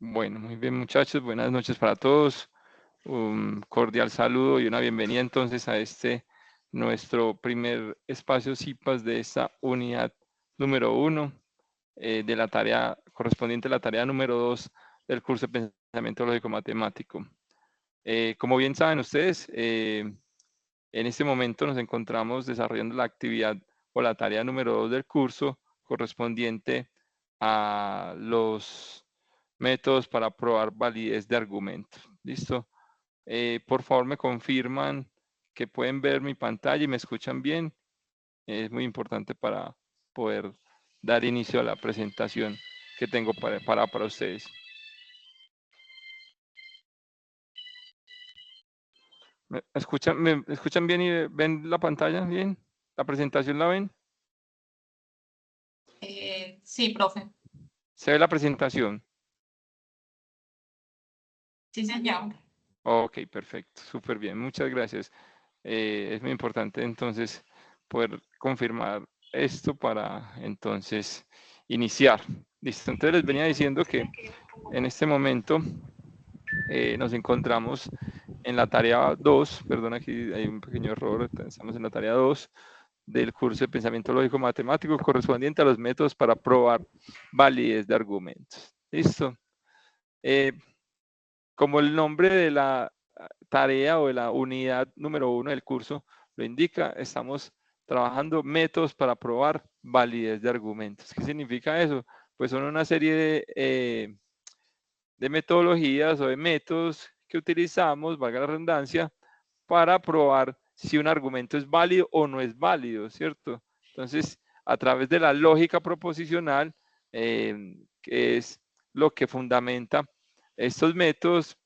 Bueno, muy bien muchachos, buenas noches para todos. Un cordial saludo y una bienvenida entonces a nuestro primer espacio CIPAS de esta unidad número 1 de la tarea correspondiente a la tarea número 2 del curso de Pensamiento Lógico Matemático. Como bien saben ustedes, en este momento nos encontramos desarrollando la actividad o la tarea número 2 del curso correspondiente a los métodos para probar validez de argumentos. ¿Listo? Por favor me confirman que pueden ver mi pantalla y me escuchan bien. Es muy importante para poder dar inicio a la presentación que tengo para ustedes. ¿Me escuchan bien y ven la pantalla bien? ¿La presentación la ven? Sí, profe. ¿Se ve la presentación? Sí, señor. Ok, perfecto, súper bien, muchas gracias. Es muy importante entonces poder confirmar esto para entonces iniciar. Listo, entonces les venía diciendo que en este momento nos encontramos en la tarea 2, perdón, aquí hay un pequeño error, estamos en la tarea 2 del curso de Pensamiento Lógico Matemático correspondiente a los métodos para probar validez de argumentos. Listo. Como el nombre de la tarea o de la unidad número 1 del curso lo indica, estamos trabajando métodos para probar validez de argumentos. ¿Qué significa eso? Pues son una serie de metodologías o de métodos que utilizamos, valga la redundancia, para probar si un argumento es válido o no es válido, ¿cierto? Entonces, a través de la lógica proposicional, que es lo que fundamenta estos métodos,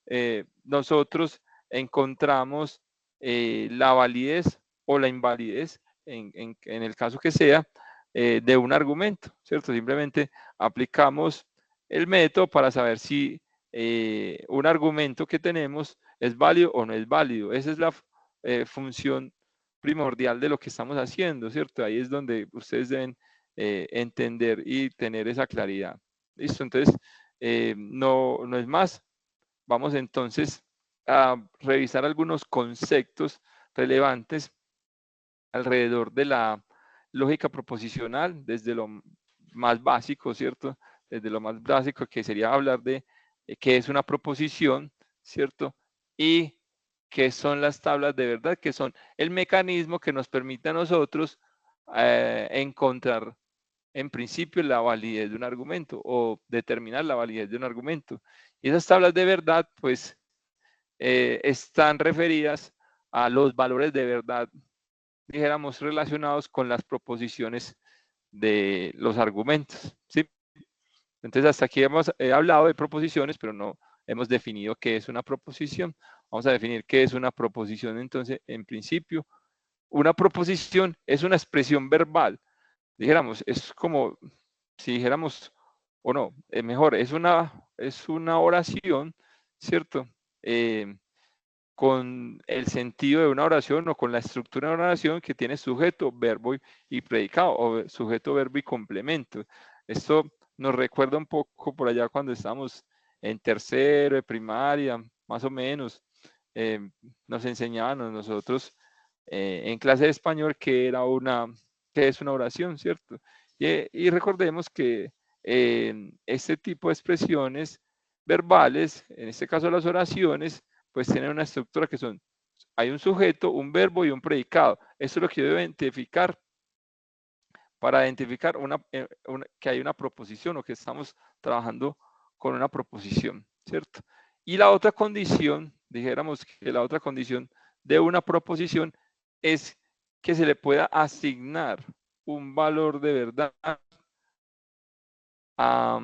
nosotros encontramos la validez o la invalidez, en el caso que sea, de un argumento, ¿cierto? Simplemente aplicamos el método para saber si un argumento que tenemos es válido o no es válido. Esa es la función primordial de lo que estamos haciendo, ¿cierto? Ahí es donde ustedes deben entender y tener esa claridad. ¿Listo? Entonces, no es más. Vamos entonces a revisar algunos conceptos relevantes alrededor de la lógica proposicional, desde lo más básico, ¿cierto? Desde lo más básico, que sería hablar de qué es una proposición, ¿cierto? Y qué son las tablas de verdad, que son el mecanismo que nos permite a nosotros encontrar en principio la validez de un argumento o determinar la validez de un argumento. Y esas tablas de verdad, pues, están referidas a los valores de verdad, dijéramos, relacionados con las proposiciones de los argumentos, ¿sí? Entonces, hasta aquí hemos hablado de proposiciones, pero no hemos definido qué es una proposición. Vamos a definir qué es una proposición. Entonces, en principio, una proposición es una expresión verbal. Dijéramos, es como si dijéramos, o no, mejor, es una oración, ¿cierto? Con el sentido de una oración o con la estructura de una oración que tiene sujeto, verbo y predicado, o sujeto, verbo y complemento. Esto nos recuerda un poco por allá cuando estábamos en tercero de primaria, más o menos, nos enseñaban a nosotros en clase de español que es una oración, ¿cierto? Y recordemos que este tipo de expresiones verbales, en este caso las oraciones, pues tienen una estructura que son, hay un sujeto, un verbo y un predicado. Eso es lo que yo debo identificar para identificar que hay una proposición o que estamos trabajando con una proposición, ¿cierto? Y la otra condición, dijéramos que la otra condición de una proposición es que se le pueda asignar un valor de verdad a,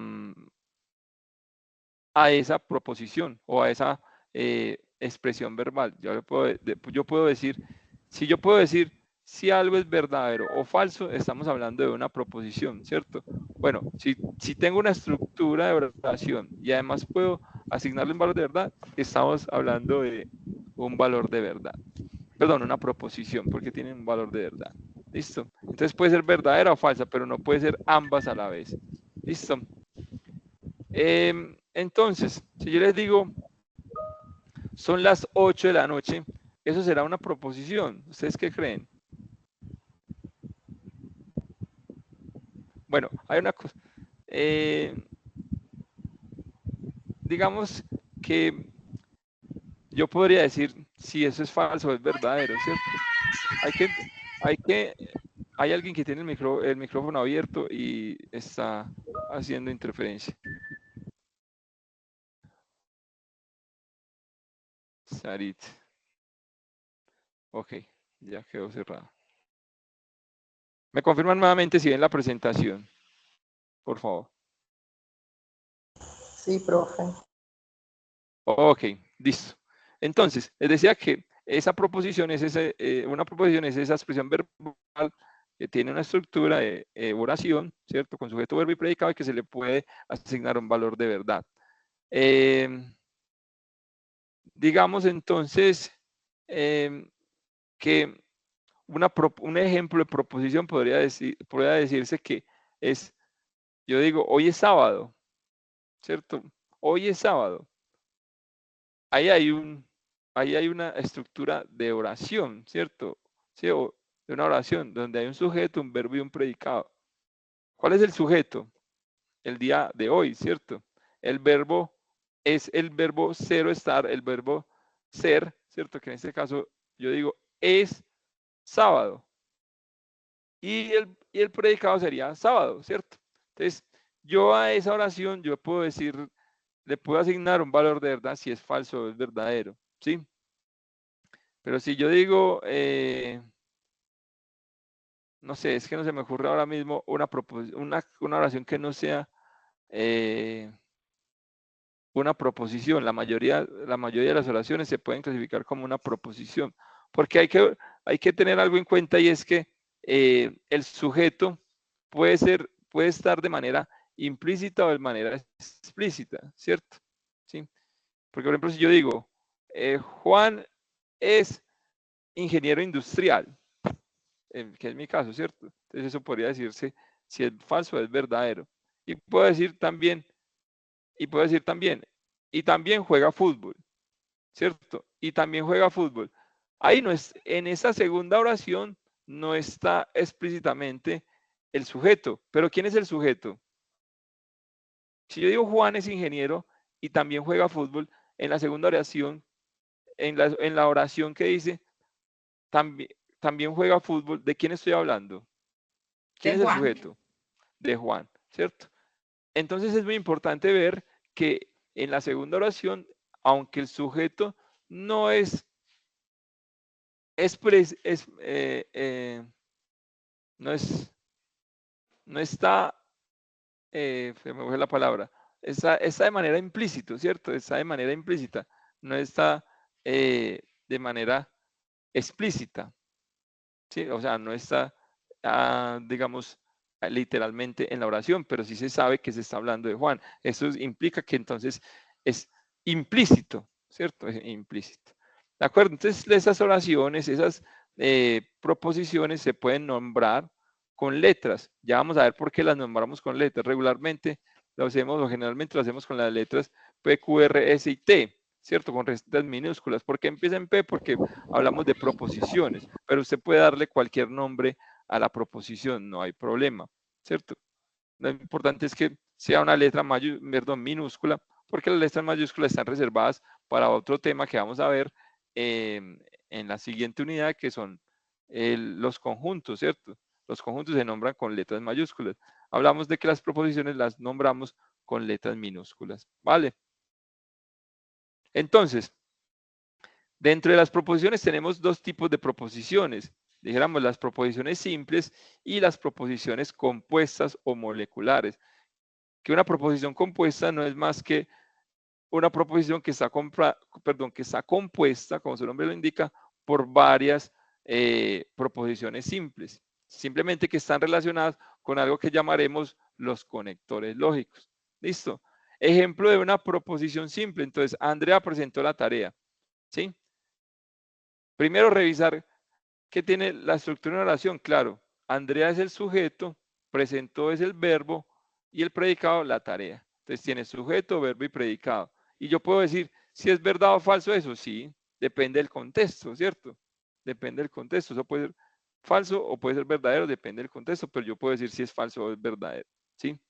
a esa proposición o a esa expresión verbal. Yo puedo decir, si algo es verdadero o falso, estamos hablando de una proposición, ¿cierto? Bueno, si tengo una estructura de oración y además puedo asignarle un valor de verdad, estamos hablando de un valor de verdad. Perdón, una proposición, porque tiene un valor de verdad. ¿Listo? Entonces puede ser verdadera o falsa, pero no puede ser ambas a la vez. ¿Listo? Entonces, si yo les digo, son las 8 de la noche, eso será una proposición. ¿Ustedes qué creen? Bueno, hay una cosa. Digamos que yo podría decir si eso es falso o es verdadero, ¿cierto? Hay alguien que tiene el micrófono abierto y está haciendo interferencia. Sarit. Ok, ya quedó cerrado. ¿Me confirman nuevamente si ven la presentación? Por favor. Sí, profe. Ok, listo. Entonces, les decía que esa proposición es una proposición es esa expresión verbal que tiene una estructura de oración, ¿cierto? Con sujeto, verbo y predicado y que se le puede asignar un valor de verdad. Digamos entonces que un ejemplo de proposición podría decirse que es, yo digo, hoy es sábado, ¿cierto? Hoy es sábado. Ahí hay una estructura de oración, ¿cierto? ¿Sí? O de una oración donde hay un sujeto, un verbo y un predicado. ¿Cuál es el sujeto? El día de hoy, ¿cierto? El verbo es el verbo ser o estar, el verbo ser, ¿cierto? Que en este caso yo digo es sábado. Y el predicado sería sábado, ¿cierto? Entonces, yo a esa oración, yo puedo decir, le puedo asignar un valor de verdad si es falso o es verdadero, ¿sí? Pero si yo digo, no sé, es que no se me ocurre ahora mismo una oración que no sea una proposición. La mayoría de las oraciones se pueden clasificar como una proposición, porque hay que tener algo en cuenta y es que el sujeto puede estar de manera implícita o de manera explícita, ¿cierto? ¿Sí? Porque, por ejemplo, si yo digo, Juan es ingeniero industrial, que es mi caso, ¿cierto? Entonces eso podría decirse si es falso o es verdadero. Y puedo decir también, y también juega fútbol, ¿cierto? Y también juega fútbol. Ahí no es, en esa segunda oración no está explícitamente el sujeto, pero ¿quién es el sujeto? Si yo digo Juan es ingeniero y también juega fútbol, en la segunda oración, en la oración que dice también juega fútbol, ¿de quién estoy hablando? ¿Quién es el sujeto? De Juan, ¿cierto? Entonces es muy importante ver que en la segunda oración, aunque el sujeto no es, no está, se me fue la palabra, está de manera implícita, ¿cierto? Está de manera implícita, no está de manera explícita, ¿sí? O sea, no está, digamos, literalmente en la oración, pero sí se sabe que se está hablando de Juan. Eso implica que entonces es implícito, ¿cierto? Es implícito. ¿De acuerdo? Entonces, esas oraciones, esas proposiciones se pueden nombrar con letras. Ya vamos a ver por qué las nombramos con letras. Regularmente lo hacemos, o generalmente lo hacemos con las letras P, Q, R, S y T, ¿cierto? Con letras minúsculas. ¿Por qué empieza en P? Porque hablamos de proposiciones, pero usted puede darle cualquier nombre a la proposición, no hay problema, ¿cierto? Lo importante es que sea una letra minúscula, porque las letras mayúsculas están reservadas para otro tema que vamos a ver en la siguiente unidad, que son los conjuntos, ¿cierto? Los conjuntos se nombran con letras mayúsculas. Hablamos de que las proposiciones las nombramos con letras minúsculas, ¿vale? Entonces, dentro de las proposiciones tenemos dos tipos de proposiciones. Dijéramos las proposiciones simples y las proposiciones compuestas o moleculares. Que una proposición compuesta no es más que una proposición que está compuesta, como su nombre lo indica, por varias proposiciones simples. Simplemente que están relacionadas con algo que llamaremos los conectores lógicos. ¿Listo? Ejemplo de una proposición simple. Entonces, Andrea presentó la tarea. ¿Sí? Primero, revisar qué tiene la estructura de una oración. Claro, Andrea es el sujeto, presentó es el verbo y el predicado la tarea. Entonces tiene sujeto, verbo y predicado. Y yo puedo decir si es verdad o falso eso, sí, depende del contexto, ¿cierto? Depende del contexto. Eso puede ser falso o puede ser verdadero, depende del contexto, pero yo puedo decir si es falso o es verdadero, ¿sí?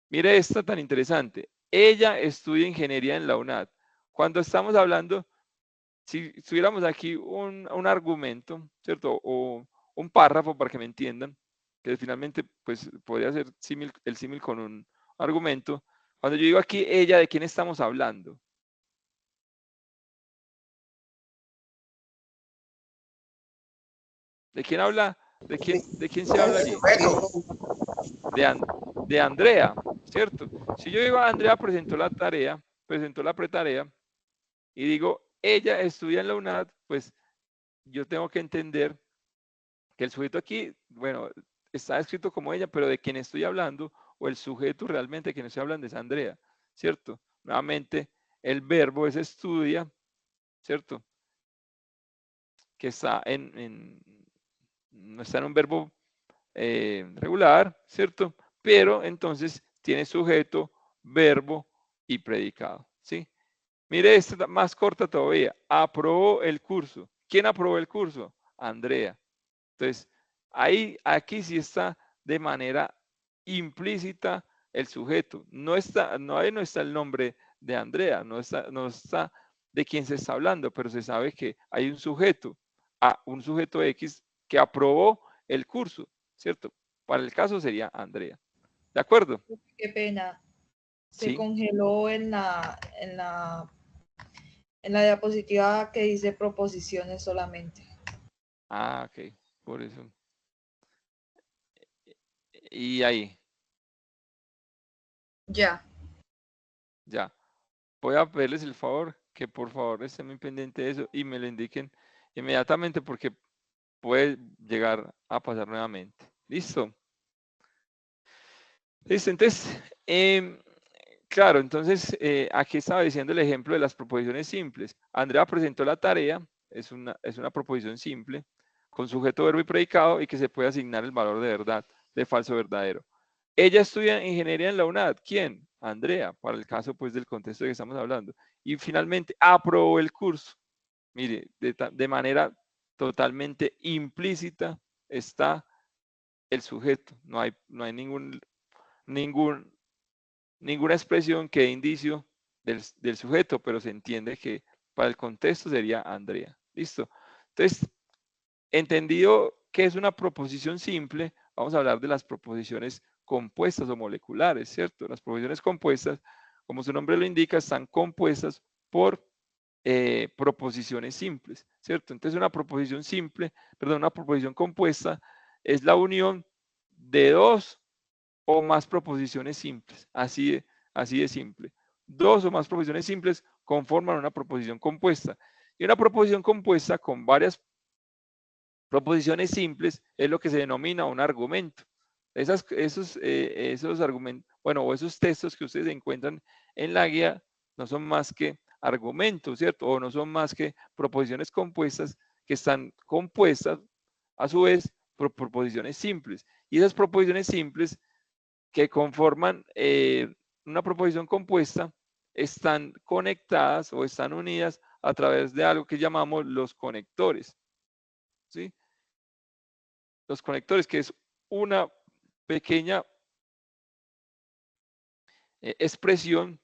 Mire esta tan interesante. Ella estudia ingeniería en la UNAD. Cuando estamos hablando, si tuviéramos aquí un argumento, ¿cierto? O un párrafo para que me entiendan, que finalmente pues podría ser el símil con un argumento. Cuando yo digo aquí ella, ¿de quién estamos hablando? ¿De quién habla? ¿De quién se habla allí? De Andrea, ¿cierto? Si yo digo Andrea presentó la tarea, presentó la pretarea, y digo ella estudia en la UNAD, pues yo tengo que entender que el sujeto aquí, bueno, está escrito como ella, pero de quien estoy hablando, o el sujeto realmente de quien estoy hablando es Andrea, ¿cierto? Nuevamente, el verbo es estudia, ¿cierto? Que está no está en un verbo regular, ¿cierto? Pero entonces tiene sujeto, verbo y predicado, ¿sí? Mire esta más corta todavía. Aprobó el curso. ¿Quién aprobó el curso? Andrea. Entonces, aquí sí está de manera implícita el sujeto. Ahí no está el nombre de Andrea, no está de quién se está hablando, pero se sabe que hay un sujeto, un sujeto X que aprobó el curso, ¿cierto? Para el caso sería Andrea. ¿De acuerdo? Qué pena. Se Sí. congeló en la diapositiva que dice proposiciones solamente. Ah, ok. Por eso. Y ahí, Ya. ya. Voy a pedirles el favor que por favor estén muy pendientes de eso y me lo indiquen inmediatamente porque puede llegar a pasar nuevamente. ¿Listo? Listo, entonces, claro, entonces aquí estaba diciendo el ejemplo de las proposiciones simples. Andrea presentó la tarea, es una proposición simple, con sujeto, verbo y predicado y que se puede asignar el valor de verdad, de falso verdadero. Ella estudia ingeniería en la UNAD. ¿Quién? Andrea, para el caso pues del contexto de que estamos hablando. Y finalmente aprobó el curso. Mire, de manera totalmente implícita está el sujeto. No hay ninguna expresión que dé indicio del sujeto, pero se entiende que para el contexto sería Andrea. ¿Listo? Entonces, entendido que es una proposición simple, vamos a hablar de las proposiciones compuestas o moleculares, ¿cierto? Las proposiciones compuestas, como su nombre lo indica, están compuestas por proposiciones simples, ¿cierto? Entonces una proposición simple, perdón, una proposición compuesta es la unión de dos o más proposiciones simples, así de simple. Dos o más proposiciones simples conforman una proposición compuesta. Y una proposición compuesta con varias proposiciones simples es lo que se denomina un argumento. Esos argumentos, bueno, o esos textos que ustedes encuentran en la guía no son más que argumentos, ¿cierto? O no son más que proposiciones compuestas que están compuestas a su vez por proposiciones simples. Y esas proposiciones simples que conforman una proposición compuesta están conectadas o están unidas a través de algo que llamamos los conectores, ¿sí? Los conectores, que es una pequeña expresión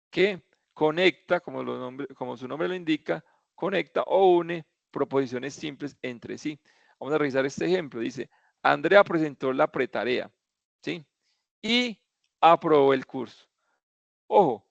que conecta, como su nombre lo indica, conecta o une proposiciones simples entre sí. Vamos a revisar este ejemplo. Dice, Andrea presentó la pretarea, ¿sí? Y aprobó el curso. Ojo,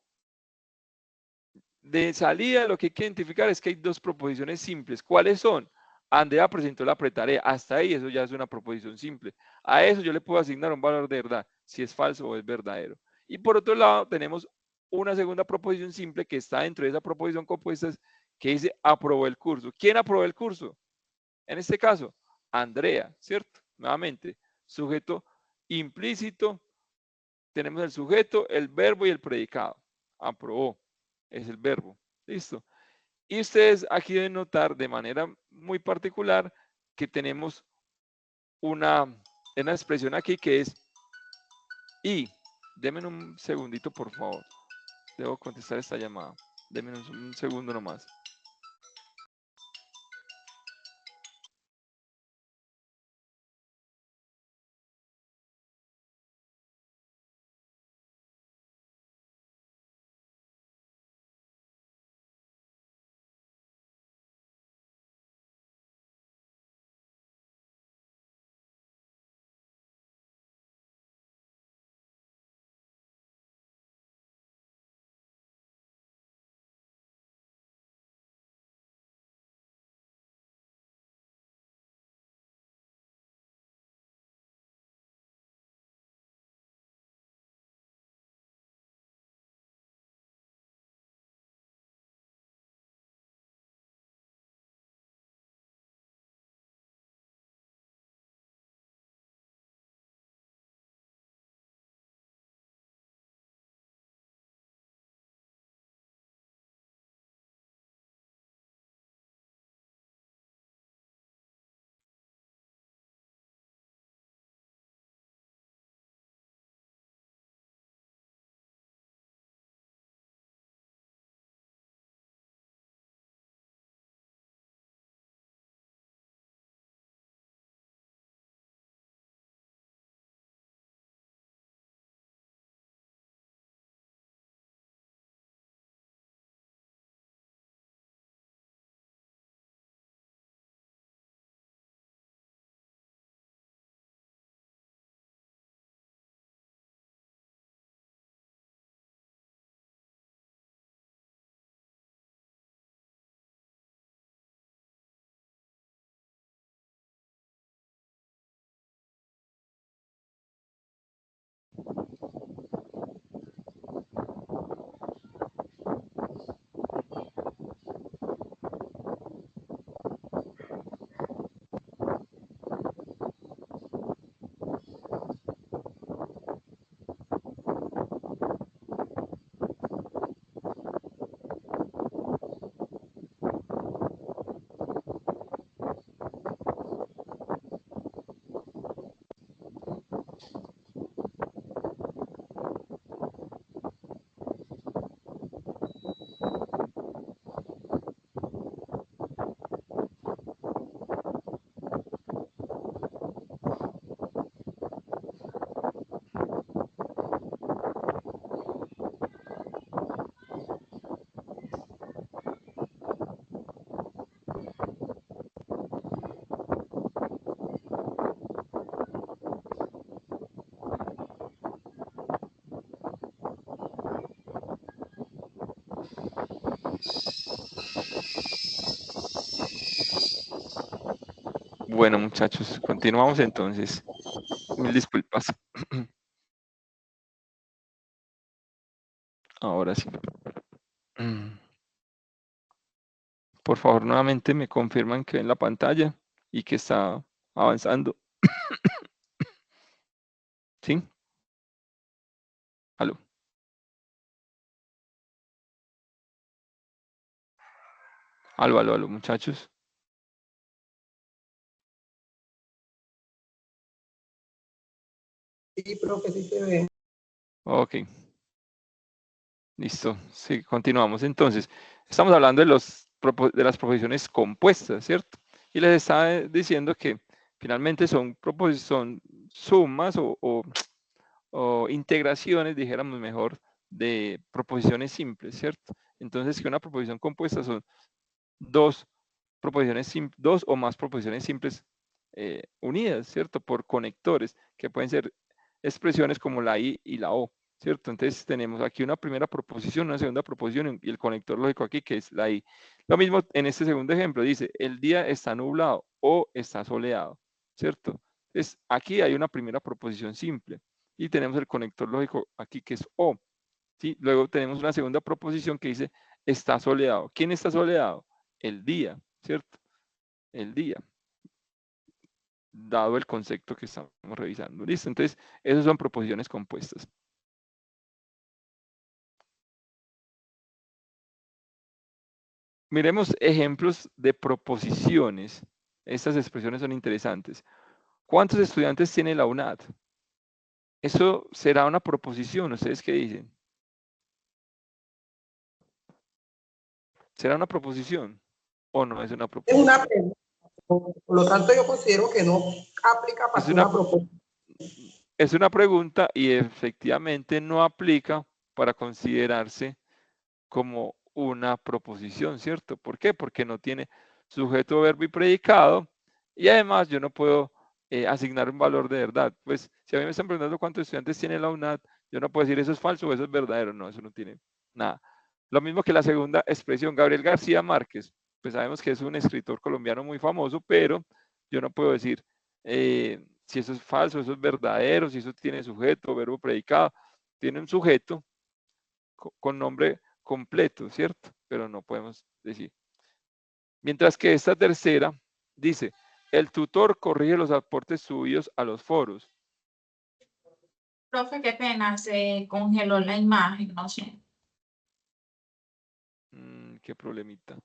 de salida lo que hay que identificar es que hay dos proposiciones simples. ¿Cuáles son? Andrea presentó la pretarea. Hasta ahí eso ya es una proposición simple. A eso yo le puedo asignar un valor de verdad, si es falso o es verdadero. Y por otro lado tenemos una segunda proposición simple que está dentro de esa proposición compuesta que dice aprobó el curso. ¿Quién aprobó el curso? En este caso, Andrea, ¿cierto? Nuevamente, sujeto implícito. Tenemos el sujeto, el verbo y el predicado. Aprobó es el verbo. ¿Listo? Y ustedes aquí deben notar de manera muy particular que tenemos una expresión aquí que es y. Denme un segundito, por favor. Debo contestar esta llamada. Denme un segundo nomás. Bueno, muchachos, continuamos entonces. Mil disculpas. Ahora sí. Por favor, nuevamente me confirman que ven la pantalla y que está avanzando. ¿Sí? Aló. Aló, muchachos. Sí, profe, sí se ve. Ok. Listo. Sí, continuamos. Entonces, estamos hablando de las proposiciones compuestas, ¿cierto? Y les estaba diciendo que finalmente son sumas o integraciones, dijéramos mejor, de proposiciones simples, ¿cierto? Entonces, que una proposición compuesta son dos dos o más proposiciones simples unidas, ¿cierto? Por conectores, que pueden ser expresiones como la I y la O, ¿cierto? Entonces tenemos aquí una primera proposición, una segunda proposición y el conector lógico aquí que es la I. Lo mismo en este segundo ejemplo, dice, el día está nublado o está soleado, ¿cierto? Entonces aquí hay una primera proposición simple y tenemos el conector lógico aquí que es O, ¿sí? Luego tenemos una segunda proposición que dice, está soleado. ¿Quién está soleado? El día, ¿cierto? El día, dado el concepto que estamos revisando. ¿Listo? Entonces, esas son proposiciones compuestas. Miremos ejemplos de proposiciones. Estas expresiones son interesantes. ¿Cuántos estudiantes tiene la UNAD? Eso será una proposición, ¿ustedes qué dicen? ¿Será una proposición o no es una Es proposición? una pregunta. Por lo tanto, yo considero que no aplica para Es ser una, una proposición. es una pregunta y efectivamente no aplica para considerarse como una proposición, ¿cierto? ¿Por qué? Porque no tiene sujeto, verbo y predicado, y además yo no puedo asignar un valor de verdad. Pues si a mí me están preguntando cuántos estudiantes tiene la UNAD, yo no puedo decir eso es falso o eso es verdadero, no, eso no tiene nada. Lo mismo que la segunda expresión, Gabriel García Márquez, pues sabemos que es un escritor colombiano muy famoso, pero yo no puedo decir si eso es falso, eso es verdadero, si eso tiene sujeto, verbo, predicado, tiene un sujeto con nombre completo, ¿cierto? Pero no podemos decir. Mientras que esta tercera dice, el tutor corrige los aportes subidos a los foros. Profe, qué pena, se congeló la imagen, no sé. Qué problemita.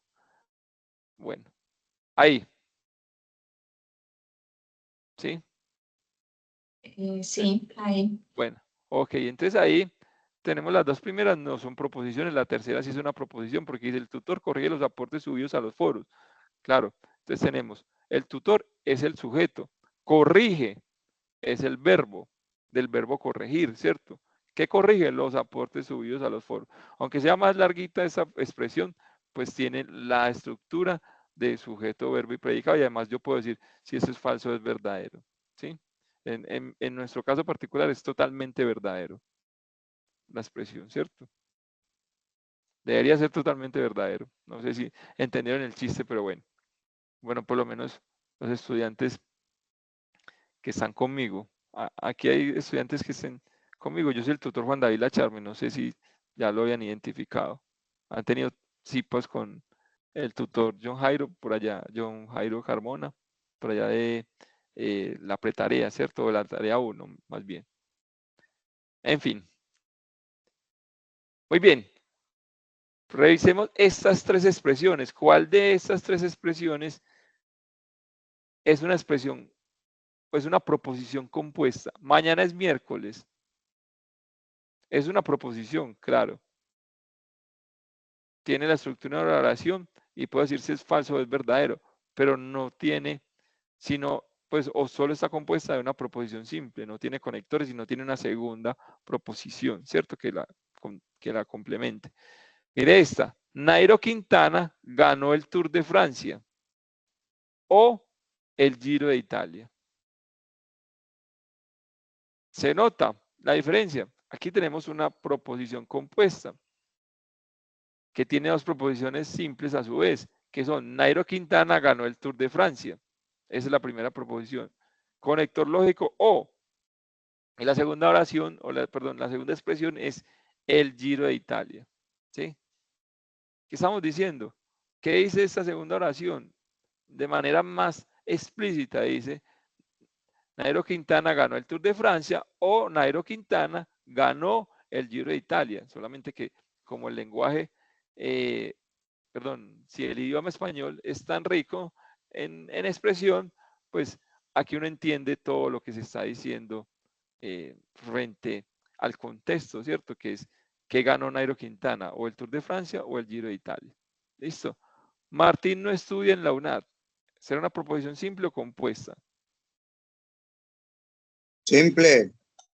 Bueno, ahí. ¿Sí? Sí, ahí. Bueno, ok, entonces ahí tenemos las dos primeras, no son proposiciones, la tercera sí es una proposición porque dice el tutor corrige los aportes subidos a los foros. Claro, entonces tenemos, el tutor es el sujeto, corrige es el verbo, del verbo corregir, ¿cierto? ¿Qué corrige? Los aportes subidos a los foros. Aunque sea más larguita esa expresión, pues tiene la estructura de sujeto, verbo y predicado y además yo puedo decir si eso es falso o es verdadero, ¿sí? En nuestro caso particular es totalmente verdadero la expresión, ¿cierto? Debería ser totalmente verdadero. No sé si entendieron el chiste, pero bueno. Bueno, por lo menos los estudiantes que están conmigo. Aquí hay estudiantes que estén conmigo. Yo soy el tutor Juan David Lacharme, no sé si ya lo habían identificado. Han tenido cipas con el tutor John Jairo, por allá, John Jairo Carmona, por allá de la pretarea, ¿cierto? O la tarea 1, más bien. En fin. Muy bien. Revisemos estas tres expresiones. ¿Cuál de estas tres expresiones es una expresión, pues una proposición compuesta? Mañana es miércoles. Es una proposición, claro. Tiene la estructura de la oración y puede decir si es falso o es verdadero, pero no tiene, sino, pues, o solo está compuesta de una proposición simple, no tiene conectores y no tiene una segunda proposición, ¿cierto? Que la complemente. Mire esta, Nairo Quintana ganó el Tour de Francia o el Giro de Italia. ¿Se nota la diferencia? Aquí tenemos una proposición compuesta que tiene dos proposiciones simples a su vez, que son Nairo Quintana ganó el Tour de Francia. Esa es la primera proposición. Conector lógico o. Y la segunda oración, perdón, la segunda expresión es el Giro de Italia. ¿Sí? ¿Qué estamos diciendo? ¿Qué dice esta segunda oración? De manera más explícita dice, Nairo Quintana ganó el Tour de Francia o Nairo Quintana ganó el Giro de Italia. Solamente que como el lenguaje perdón, si el idioma español es tan rico en expresión, pues aquí uno entiende todo lo que se está diciendo frente al contexto, ¿cierto? Que es que ganó Nairo Quintana, o el Tour de Francia o el Giro de Italia. ¿Listo? Martín no estudia en la UNAD. ¿Será una proposición simple o compuesta? Simple.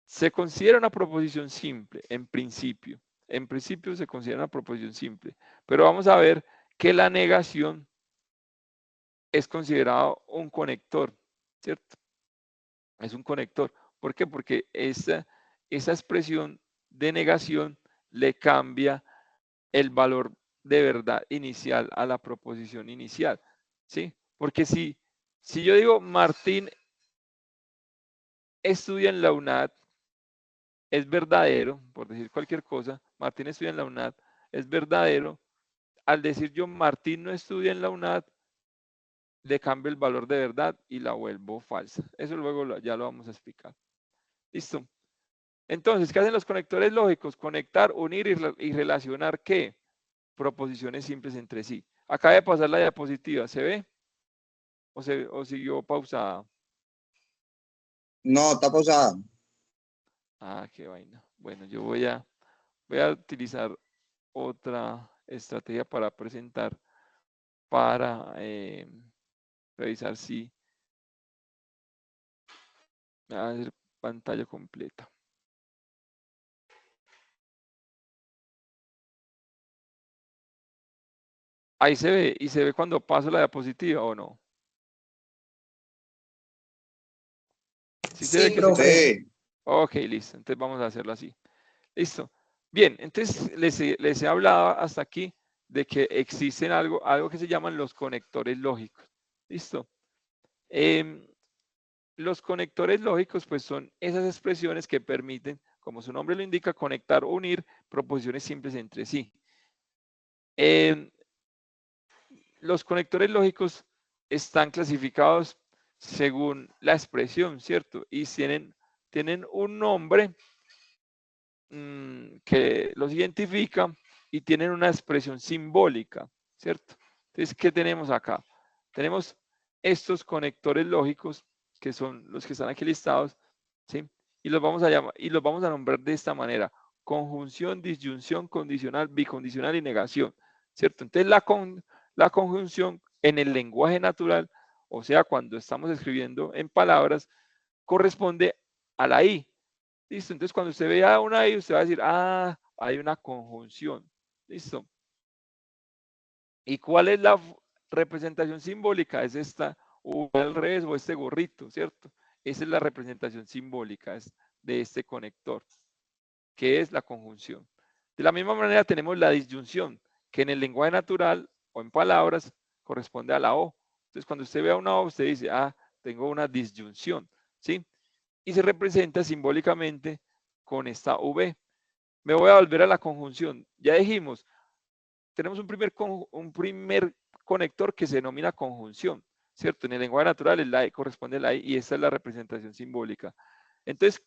Se considera una proposición simple, en principio. En principio se considera una proposición simple. Pero vamos a ver que la negación es considerado un conector, ¿cierto? Es un conector. ¿Por qué? Porque esa expresión de negación le cambia el valor de verdad inicial a la proposición inicial, ¿sí? Porque si yo digo Martín estudia en la UNAD, es verdadero, por decir cualquier cosa, Martín estudia en la UNAD, es verdadero. Al decir yo Martín no estudia en la UNAD, le cambio el valor de verdad y la vuelvo falsa. Eso luego ya lo vamos a explicar. ¿Listo? Entonces, ¿qué hacen los conectores lógicos? Conectar, unir y relacionar ¿qué? Proposiciones simples entre sí. Acaba de pasar la diapositiva, ¿se ve? ¿O siguió pausada? No, está pausada. Ah, qué vaina. Bueno, yo voy a utilizar otra estrategia para presentar, para revisar si me va a hacer pantalla completa. Ahí se ve, y se ve cuando paso la diapositiva o no. ¿Sí se ve Sí, que profe. Ok, listo. Entonces vamos a hacerlo así. Listo. Bien, entonces les he hablado hasta aquí de que existen algo que se llaman los conectores lógicos. Listo. Los conectores lógicos pues son esas expresiones que permiten, como su nombre lo indica, conectar o unir proposiciones simples entre sí. Los conectores lógicos están clasificados según la expresión, ¿cierto? Y tienen un nombre que los identifica y tienen una expresión simbólica, ¿cierto? Entonces, ¿qué tenemos acá? Tenemos estos conectores lógicos, que son los que están aquí listados, ¿sí? Y los vamos a llamar, y los vamos a nombrar de esta manera: conjunción, disyunción, condicional, bicondicional y negación, ¿cierto? Entonces, la conjunción en el lenguaje natural, o sea, cuando estamos escribiendo en palabras, corresponde a la I. Listo, entonces cuando usted vea una I, usted va a decir, ah, hay una conjunción. Listo. ¿Y cuál es la representación simbólica? Es esta U al revés o este gorrito, ¿cierto? Esa es la representación simbólica de este conector, que es la conjunción. De la misma manera tenemos la disyunción, que en el lenguaje natural o en palabras corresponde a la O. Entonces cuando usted vea una O, usted dice, ah, tengo una disyunción, ¿sí? Y se representa simbólicamente con esta V. Me voy a volver a la conjunción. Ya dijimos, tenemos un primer conector que se denomina conjunción, ¿cierto? En el lenguaje natural la I corresponde a la I y esta es la representación simbólica. Entonces,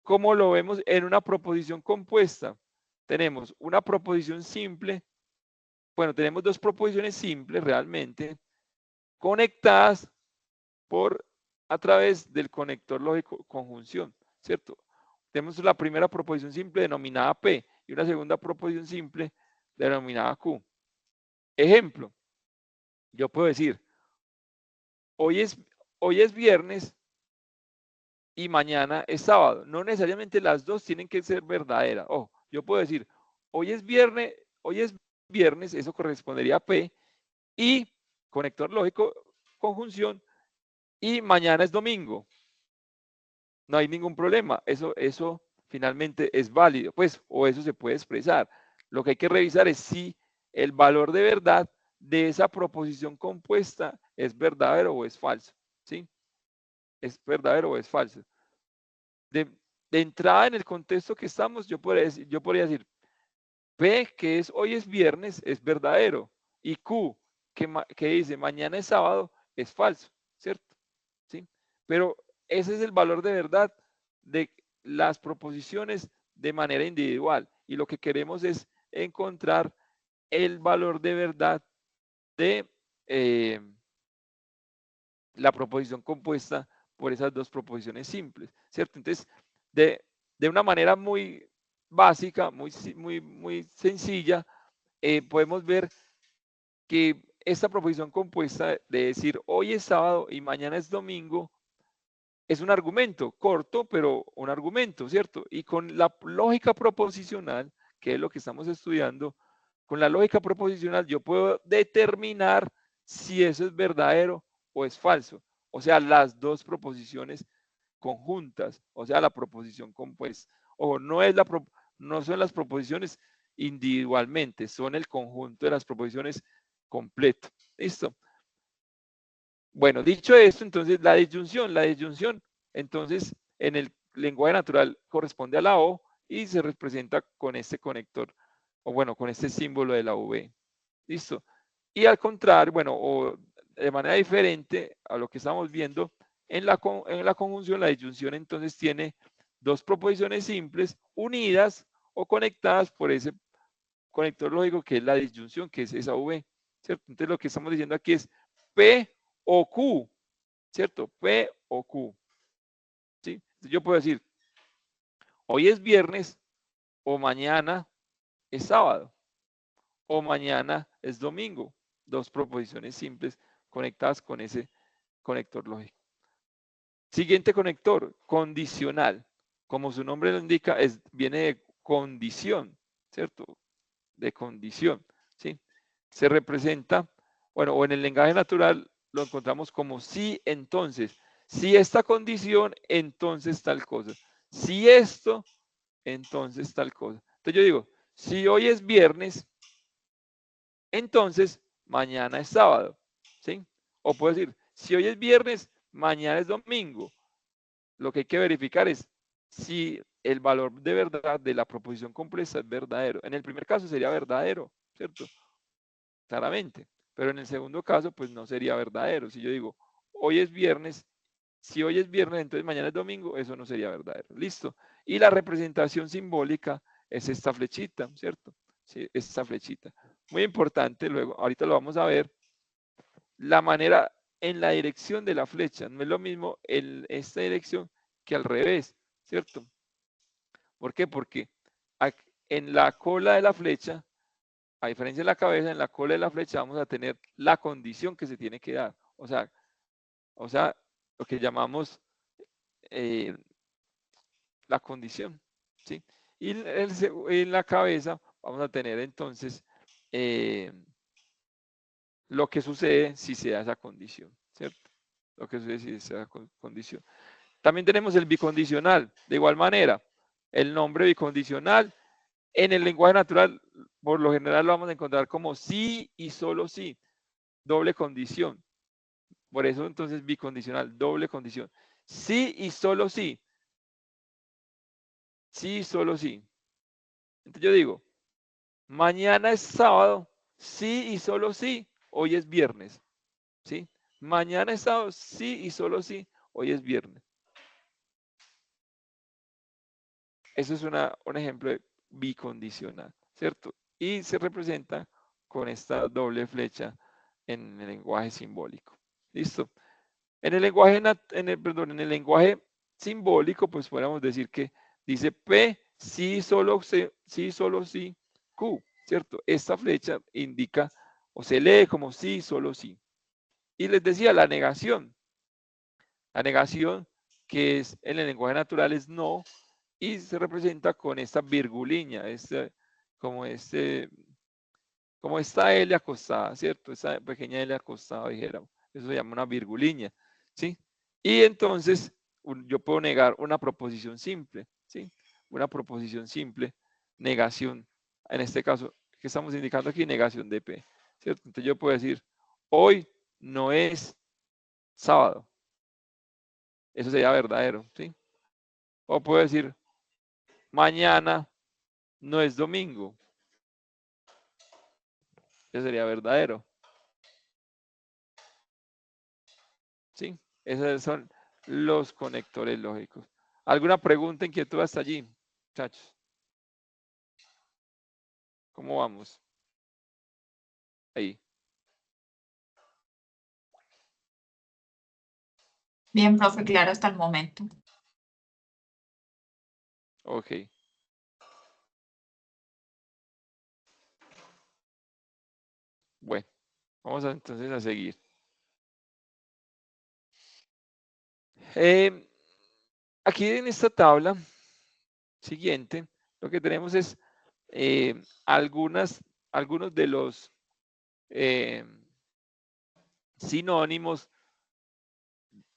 ¿cómo lo vemos en una proposición compuesta? Tenemos una proposición simple, bueno, tenemos dos proposiciones simples realmente, conectadas a través del conector lógico conjunción, ¿cierto? Tenemos la primera proposición simple denominada P y una segunda proposición simple denominada Q. Ejemplo, yo puedo decir, hoy es viernes y mañana es sábado. No necesariamente las dos tienen que ser verdaderas. Ojo, yo puedo decir, hoy es viernes, eso correspondería a P, y conector lógico, conjunción, y mañana es domingo. No hay ningún problema. Eso finalmente es válido, pues, o eso se puede expresar. Lo que hay que revisar es si el valor de verdad de esa proposición compuesta es verdadero o es falso, ¿sí? Es verdadero o es falso. De entrada, en el contexto que estamos, yo podría decir P, que es hoy es viernes, es verdadero, y Q, que dice mañana es sábado, es falso, ¿cierto? ¿Sí? Pero ese es el valor de verdad de las proposiciones de manera individual, y lo que queremos es encontrar el valor de verdad de la proposición compuesta por esas dos proposiciones simples, ¿cierto? Entonces, de una manera muy básica, muy sencilla, podemos ver que esta proposición compuesta de decir hoy es sábado y mañana es domingo es un argumento corto, pero un argumento, ¿cierto? Y con la lógica proposicional, que es lo que estamos estudiando, con la lógica proposicional yo puedo determinar si eso es verdadero o es falso. O sea, las dos proposiciones conjuntas, o sea, la proposición compuesta. Ojo, no son las proposiciones individualmente, son el conjunto de las proposiciones completo. ¿Listo? Bueno, dicho esto, entonces la disyunción, entonces en el lenguaje natural corresponde a la O y se representa con este conector, o bueno, con este símbolo de la V. ¿Listo? Y al contrario, bueno, o de manera diferente a lo que estamos viendo, en la conjunción, la disyunción entonces tiene dos proposiciones simples unidas o conectadas por ese conector lógico que es la disyunción, que es esa V, ¿cierto? Entonces lo que estamos diciendo aquí es P o Q, ¿cierto? P o Q, ¿sí? Entonces yo puedo decir, hoy es viernes o mañana es sábado o mañana es domingo. Dos proposiciones simples conectadas con ese conector lógico. Siguiente conector, condicional. Como su nombre lo indica, viene de condición, ¿cierto? De condición, ¿sí? Se representa, bueno, o en el lenguaje natural lo encontramos como si entonces. Si esta condición, entonces tal cosa. Si esto, entonces tal cosa. Entonces yo digo, si hoy es viernes, entonces mañana es sábado, ¿sí? O puedo decir, si hoy es viernes, mañana es domingo. Lo que hay que verificar es si el valor de verdad de la proposición compuesta es verdadero. En el primer caso sería verdadero, ¿cierto? Claramente. Pero en el segundo caso, pues no sería verdadero. Si yo digo, hoy es viernes, si hoy es viernes, entonces mañana es domingo, eso no sería verdadero. Listo. Y la representación simbólica es esta flechita, ¿cierto? Sí, esta flechita. Muy importante, luego, ahorita lo vamos a ver, la manera en la dirección de la flecha. No es lo mismo en esta dirección que al revés, ¿cierto? ¿Por qué? Porque en la cola de la flecha, a diferencia de la cabeza, en la cola de la flecha vamos a tener la condición que se tiene que dar. O sea lo que llamamos la condición, ¿sí? Y en la cabeza vamos a tener entonces lo que sucede si se da esa condición, ¿cierto? Lo que sucede si se da condición. También tenemos el bicondicional, de igual manera, el nombre bicondicional en el lenguaje natural, por lo general lo vamos a encontrar como sí y solo sí, doble condición. Por eso entonces bicondicional, doble condición. Sí y solo sí. Sí y solo sí. Entonces yo digo, mañana es sábado, sí y solo sí, hoy es viernes. ¿Sí? Mañana es sábado, sí y solo sí, hoy es viernes. Eso es un ejemplo de bicondicional, ¿cierto? Y se representa con esta doble flecha en el lenguaje simbólico. ¿Listo? En el lenguaje, en el lenguaje simbólico, pues podríamos decir que dice P, sí, solo sí, Q, ¿cierto? Esta flecha indica o se lee como sí, solo sí. Y les decía, la negación. La negación, que es en el lenguaje natural, es no, y se representa con esta virguliña, como, como esta L acostada, ¿cierto? Esta pequeña L acostada, dijéramos. Eso se llama una virguliña, ¿sí? Y entonces yo puedo negar una proposición simple, ¿sí? Una proposición simple, negación. En este caso, ¿qué estamos indicando aquí? Negación de P, ¿cierto? Entonces yo puedo decir, hoy no es sábado. Eso sería verdadero, ¿sí? O puedo decir, mañana no es domingo. Eso sería verdadero. ¿Sí? Esos son los conectores lógicos. ¿Alguna pregunta, inquietud hasta allí, muchachos? ¿Cómo vamos? Ahí. Bien, profe, claro, hasta el momento. Ok. Bueno, vamos entonces a seguir. Aquí en esta tabla siguiente, lo que tenemos es algunos de los sinónimos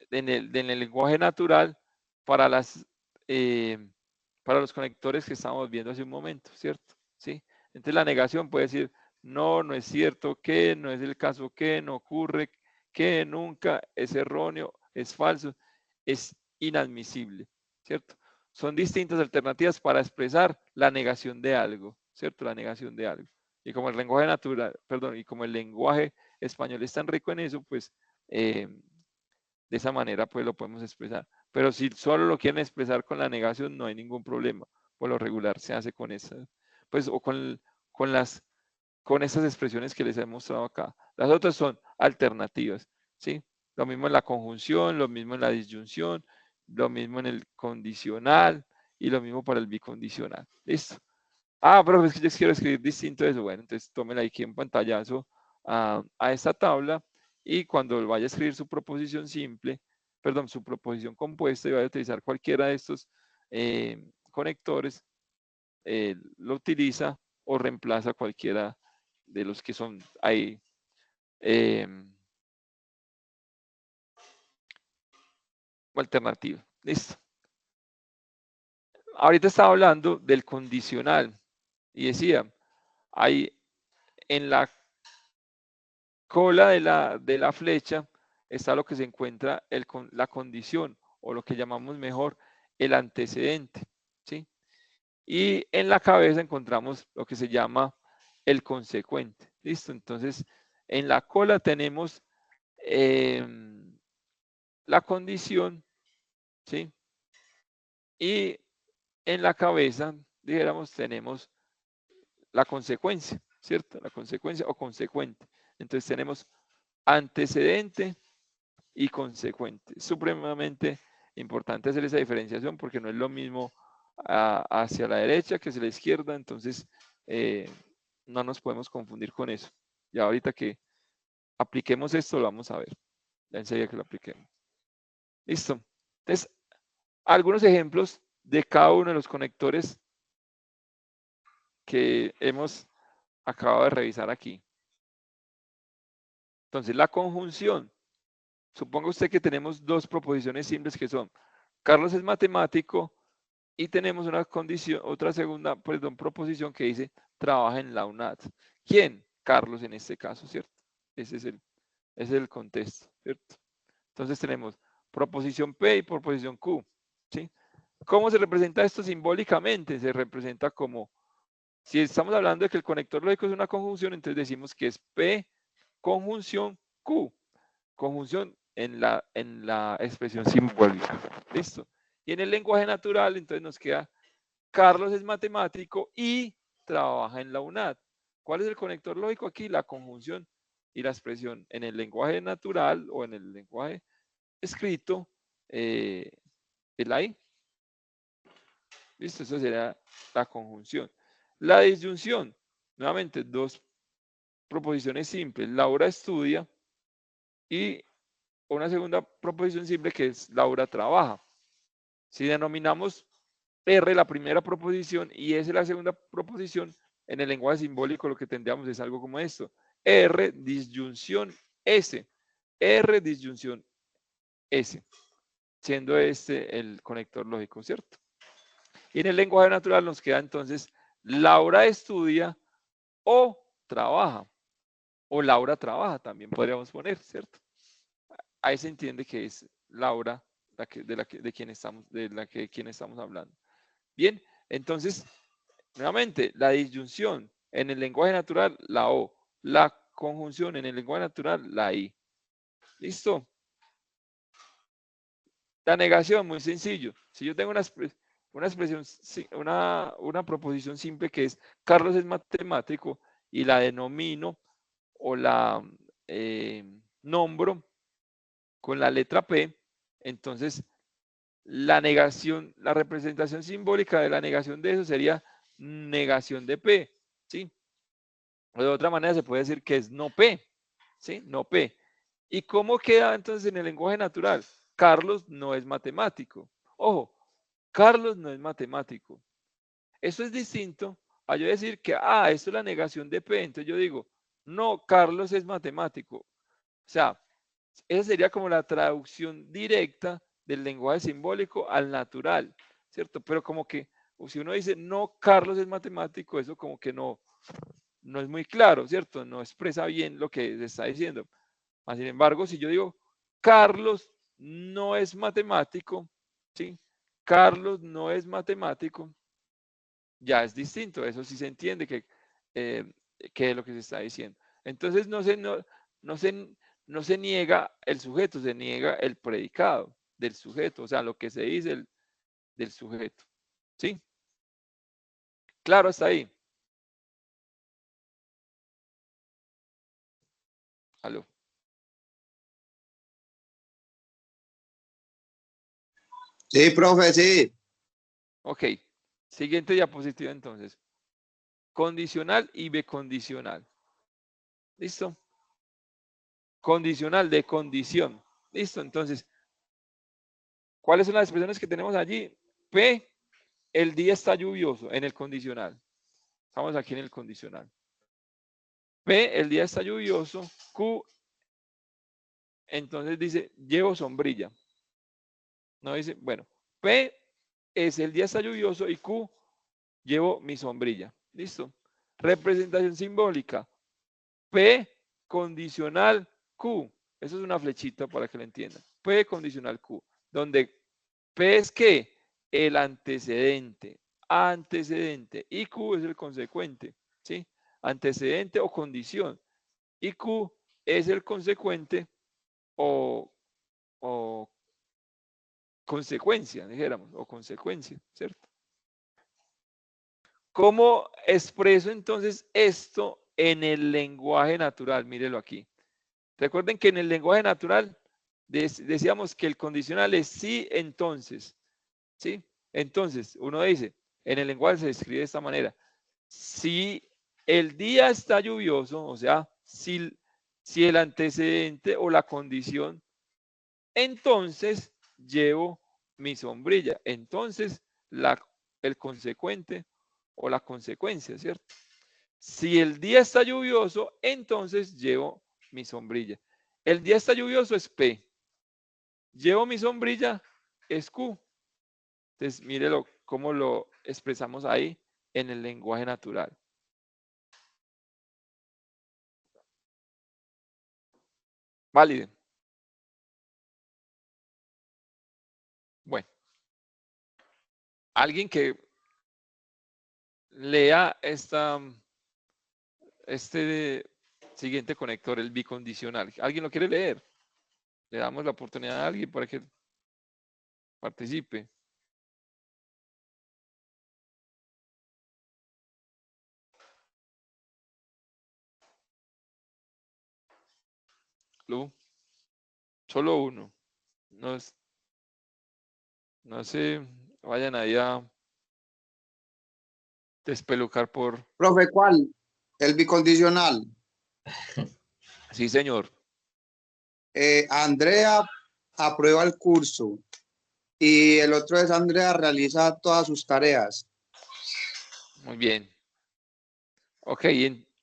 en el lenguaje natural para para los conectores que estamos viendo hace un momento, ¿cierto? ¿Sí? Entonces la negación puede decir, no, no es cierto, que no es el caso, que no ocurre, que nunca, es erróneo, es falso, es inadmisible, ¿cierto? Son distintas alternativas para expresar la negación de algo, ¿cierto? La negación de algo. Y como el lenguaje natural, perdón, y como el lenguaje español es tan rico en eso, pues de esa manera pues lo podemos expresar. Pero si solo lo quieren expresar con la negación, no hay ningún problema. Por lo regular se hace con esa, pues, o con esas expresiones que les he mostrado acá. Las otras son alternativas, ¿sí? Lo mismo en la conjunción, lo mismo en la disyunción, lo mismo en el condicional y lo mismo para el bicondicional. ¿Listo? Ah, pero es que yo quiero escribir distinto de eso. Bueno, entonces tómenla aquí en pantallazo a esta tabla y cuando vaya a escribir su proposición simple, perdón, su proposición compuesta y vaya a utilizar cualquiera de estos conectores, lo utiliza o reemplaza cualquiera de los que son ahí. Alternativa. Listo. Ahorita estaba hablando del condicional y decía, hay en la cola de la flecha está lo que se encuentra la condición o lo que llamamos mejor el antecedente, ¿sí? Y en la cabeza encontramos lo que se llama el consecuente. ¿Listo? Entonces, en la cola tenemos la condición, ¿sí? Y en la cabeza, dijéramos, tenemos la consecuencia, ¿cierto? La consecuencia o consecuente. Entonces tenemos antecedente y consecuente. Es supremamente importante hacer esa diferenciación porque no es lo mismo hacia la derecha que hacia la izquierda, entonces no nos podemos confundir con eso. Y ahorita que apliquemos esto lo vamos a ver. Ya enseguida que lo apliquemos. Listo. Entonces, algunos ejemplos de cada uno de los conectores que hemos acabado de revisar aquí. Entonces, la conjunción. Suponga usted que tenemos dos proposiciones simples que son, Carlos es matemático y tenemos una condición, otra segunda, perdón, proposición que dice, trabaja en la UNAD. ¿Quién? Carlos en este caso, ¿cierto? Ese es el contexto, ¿cierto? Entonces tenemos proposición P y proposición Q, ¿sí? ¿Cómo se representa esto simbólicamente? Se representa como, si estamos hablando de que el conector lógico es una conjunción, entonces decimos que es P conjunción Q. Conjunción en la expresión simbólica. ¿Listo? Y en el lenguaje natural, entonces nos queda, Carlos es matemático y trabaja en la UNAD. ¿Cuál es el conector lógico aquí? La conjunción y la expresión en el lenguaje natural o en el lenguaje escrito, es la I. ¿Listo? Eso sería la conjunción. La disyunción, nuevamente, dos proposiciones simples. Laura estudia y una segunda proposición simple que es Laura trabaja. Si denominamos R la primera proposición y S la segunda proposición, en el lenguaje simbólico lo que tendríamos es algo como esto. R disyunción S. R disyunción S. Siendo este el conector lógico, ¿cierto? Y en el lenguaje natural nos queda entonces Laura estudia o trabaja. O Laura trabaja también podríamos poner, ¿cierto? Ahí se entiende que es Laura de quien estamos hablando. Bien, entonces, nuevamente, la disyunción en el lenguaje natural, la O. La conjunción en el lenguaje natural, la I. ¿Listo? La negación, muy sencillo. Si yo tengo una expresión, una proposición simple que es Carlos es matemático y la denomino o la nombro con la letra P, entonces la negación, la representación simbólica de la negación de eso sería negación de P, ¿sí? O de otra manera se puede decir que es no P, ¿sí? No P. ¿Y cómo queda entonces en el lenguaje natural? Carlos no es matemático. Ojo, Carlos no es matemático. Eso es distinto a yo decir que, esto es la negación de P. Entonces yo digo, no, Carlos es matemático. O sea, esa sería como la traducción directa del lenguaje simbólico al natural, ¿cierto? Pero como que, o si uno dice, no, Carlos es matemático, eso como que no es muy claro, ¿cierto? No expresa bien lo que se está diciendo. Sin embargo, si yo digo, Carlos no es matemático, ¿sí? Carlos no es matemático, ya es distinto, eso sí se entiende que es lo que se está diciendo. Entonces no se niega el sujeto, se niega el predicado del sujeto, o sea, lo que se dice del sujeto. ¿Sí? Claro, hasta ahí. Aló. Sí, profe, sí. Ok, siguiente diapositiva entonces. Condicional y bicondicional. ¿Listo? Condicional de condición. ¿Listo? Entonces, ¿cuáles son las expresiones que tenemos allí? P, el día está lluvioso en el condicional. Estamos aquí en el condicional. P, el día está lluvioso. Q, entonces dice, llevo sombrilla. No dice, bueno, P es el día está lluvioso y Q, llevo mi sombrilla. ¿Listo? Representación simbólica. P condicional Q. Eso es una flechita para que lo entiendan. P condicional Q. Donde P es que el antecedente. Antecedente. Y Q es el consecuente. ¿Sí? Antecedente o condición. Y Q es el consecuente o consecuencia, dijéramos, o consecuencia, ¿cierto? ¿Cómo expreso entonces esto en el lenguaje natural? Mírelo aquí. Recuerden que en el lenguaje natural decíamos que el condicional es sí, entonces. ¿Sí? Entonces, uno dice, en el lenguaje se escribe de esta manera. Si el día está lluvioso, o sea, si el antecedente o la condición, entonces llevo mi sombrilla. Entonces, el consecuente o la consecuencia, ¿cierto? Si el día está lluvioso, entonces llevo mi sombrilla. El día está lluvioso es P. Llevo mi sombrilla es Q. Entonces, mírelo cómo lo expresamos ahí en el lenguaje natural. Válido. Bueno, alguien que lea este siguiente conector, el bicondicional. ¿Alguien lo quiere leer? Le damos la oportunidad a alguien para que participe. Lu, solo uno. No, no se vayan ahí a despelucar por... Profe, ¿cuál? El bicondicional. Sí, señor. Andrea aprueba el curso y el otro es Andrea realiza todas sus tareas. Muy bien. Ok,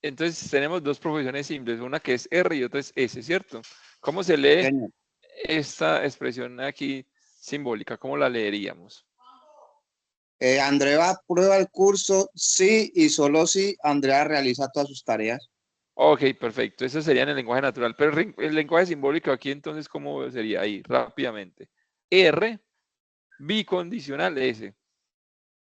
entonces tenemos dos profesiones simples, una que es R y otra es S, ¿cierto? ¿Cómo se lee Señor. esta expresión aquí simbólica? ¿Cómo la leeríamos? Andrea aprueba el curso, sí y solo si Andrea realiza todas sus tareas. Ok, perfecto. Eso sería en el lenguaje natural. Pero el lenguaje simbólico aquí, entonces, ¿cómo sería ahí? Rápidamente. R, bicondicional S,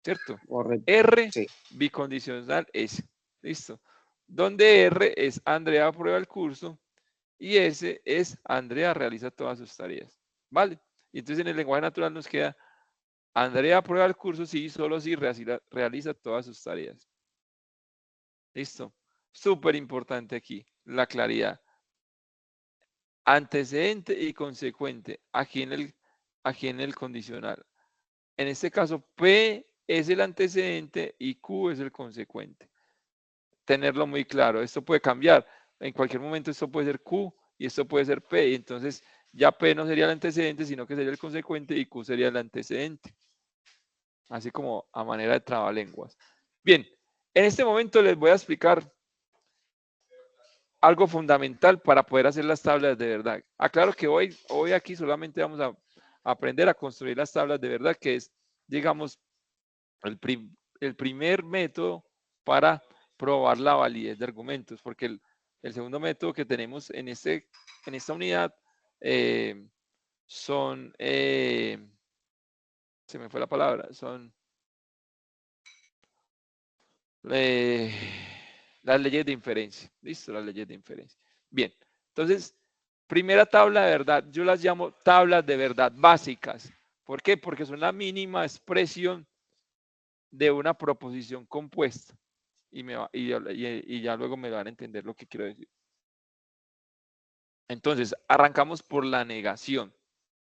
¿cierto? Correcto. R, Sí. bicondicional S. Listo. Donde R es Andrea aprueba el curso y S es Andrea realiza todas sus tareas. ¿Vale? Y entonces en el lenguaje natural nos queda Andrea aprueba el curso sí, solo si realiza todas sus tareas. Listo. Súper importante aquí, la claridad. Antecedente y consecuente aquí en el condicional. En este caso, P es el antecedente y Q es el consecuente. Tenerlo muy claro. Esto puede cambiar. En cualquier momento esto puede ser Q y esto puede ser P. Y entonces ya P no sería el antecedente, sino que sería el consecuente y Q sería el antecedente. Así como a manera de trabalenguas. Bien, en este momento les voy a explicar algo fundamental para poder hacer las tablas de verdad. Aclaro que hoy aquí solamente vamos a aprender a construir las tablas de verdad, que es, digamos, el primer método para probar la validez de argumentos, porque el segundo método que tenemos en esta unidad son, se me fue la palabra, son las leyes de inferencia. Listo, las leyes de inferencia. Bien, entonces, primera tabla de verdad, yo las llamo tablas de verdad básicas. ¿Por qué? Porque son la mínima expresión de una proposición compuesta. Y ya luego me van a entender lo que quiero decir. Entonces, arrancamos por la negación,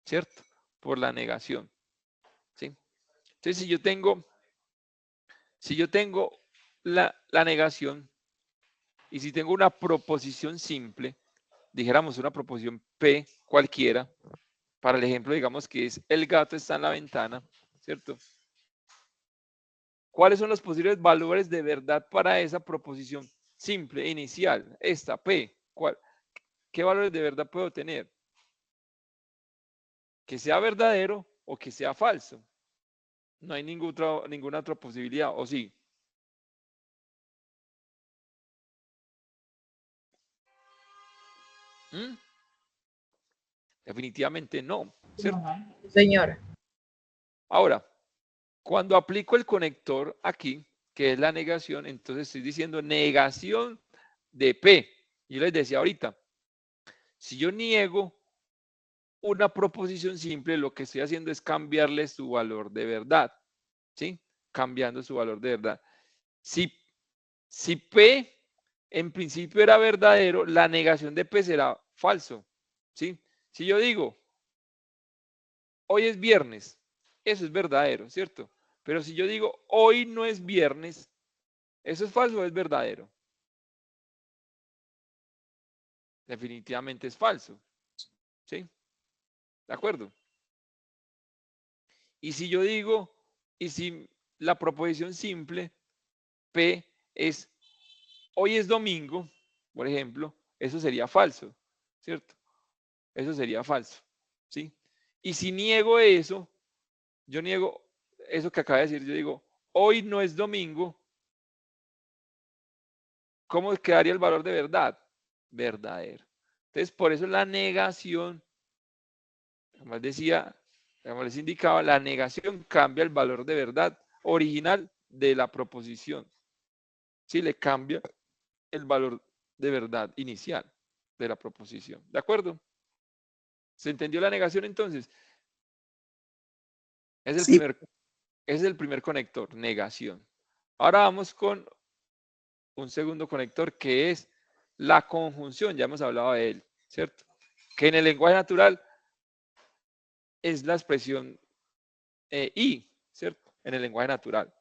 ¿cierto? Por la negación, ¿sí? Entonces, si yo tengo la negación y si tengo una proposición simple, dijéramos una proposición P cualquiera, para el ejemplo, digamos que es el gato está en la ventana, ¿cierto? ¿Cuáles son los posibles valores de verdad para esa proposición simple inicial? Esta P. ¿Qué valores de verdad puedo tener? Que sea verdadero o que sea falso. No hay ninguna otra posibilidad, ¿o sí? ¿Mm? Definitivamente no, ¿cierto? Señora. Ahora, cuando aplico el conector aquí, que es la negación, entonces estoy diciendo negación de P. Yo les decía ahorita, si yo niego una proposición simple, lo que estoy haciendo es cambiarle su valor de verdad, ¿sí? Cambiando su valor de verdad. Si P en principio era verdadero, la negación de P será falso, ¿sí? Si yo digo, hoy es viernes, eso es verdadero, ¿cierto? Pero si yo digo, hoy no es viernes, ¿eso es falso o es verdadero? Definitivamente es falso, ¿sí? ¿De acuerdo? Y si yo digo, y si la proposición simple, P es, hoy es domingo, por ejemplo, eso sería falso, ¿cierto? Eso sería falso, ¿sí? Y si niego eso, yo niego eso que acaba de decir, yo digo, hoy no es domingo, ¿cómo quedaría el valor de verdad? Verdadero. Entonces, por eso la negación, como les decía, como les indicaba, la negación cambia el valor de verdad original de la proposición. Sí, le cambia el valor de verdad inicial de la proposición. ¿De acuerdo? ¿Se entendió la negación entonces? Es el Sí, primer, es el primer conector, negación. Ahora vamos con un segundo conector que es la conjunción, ya hemos hablado de él, ¿cierto? Que en el lenguaje natural es la expresión y, ¿cierto? En el lenguaje natural.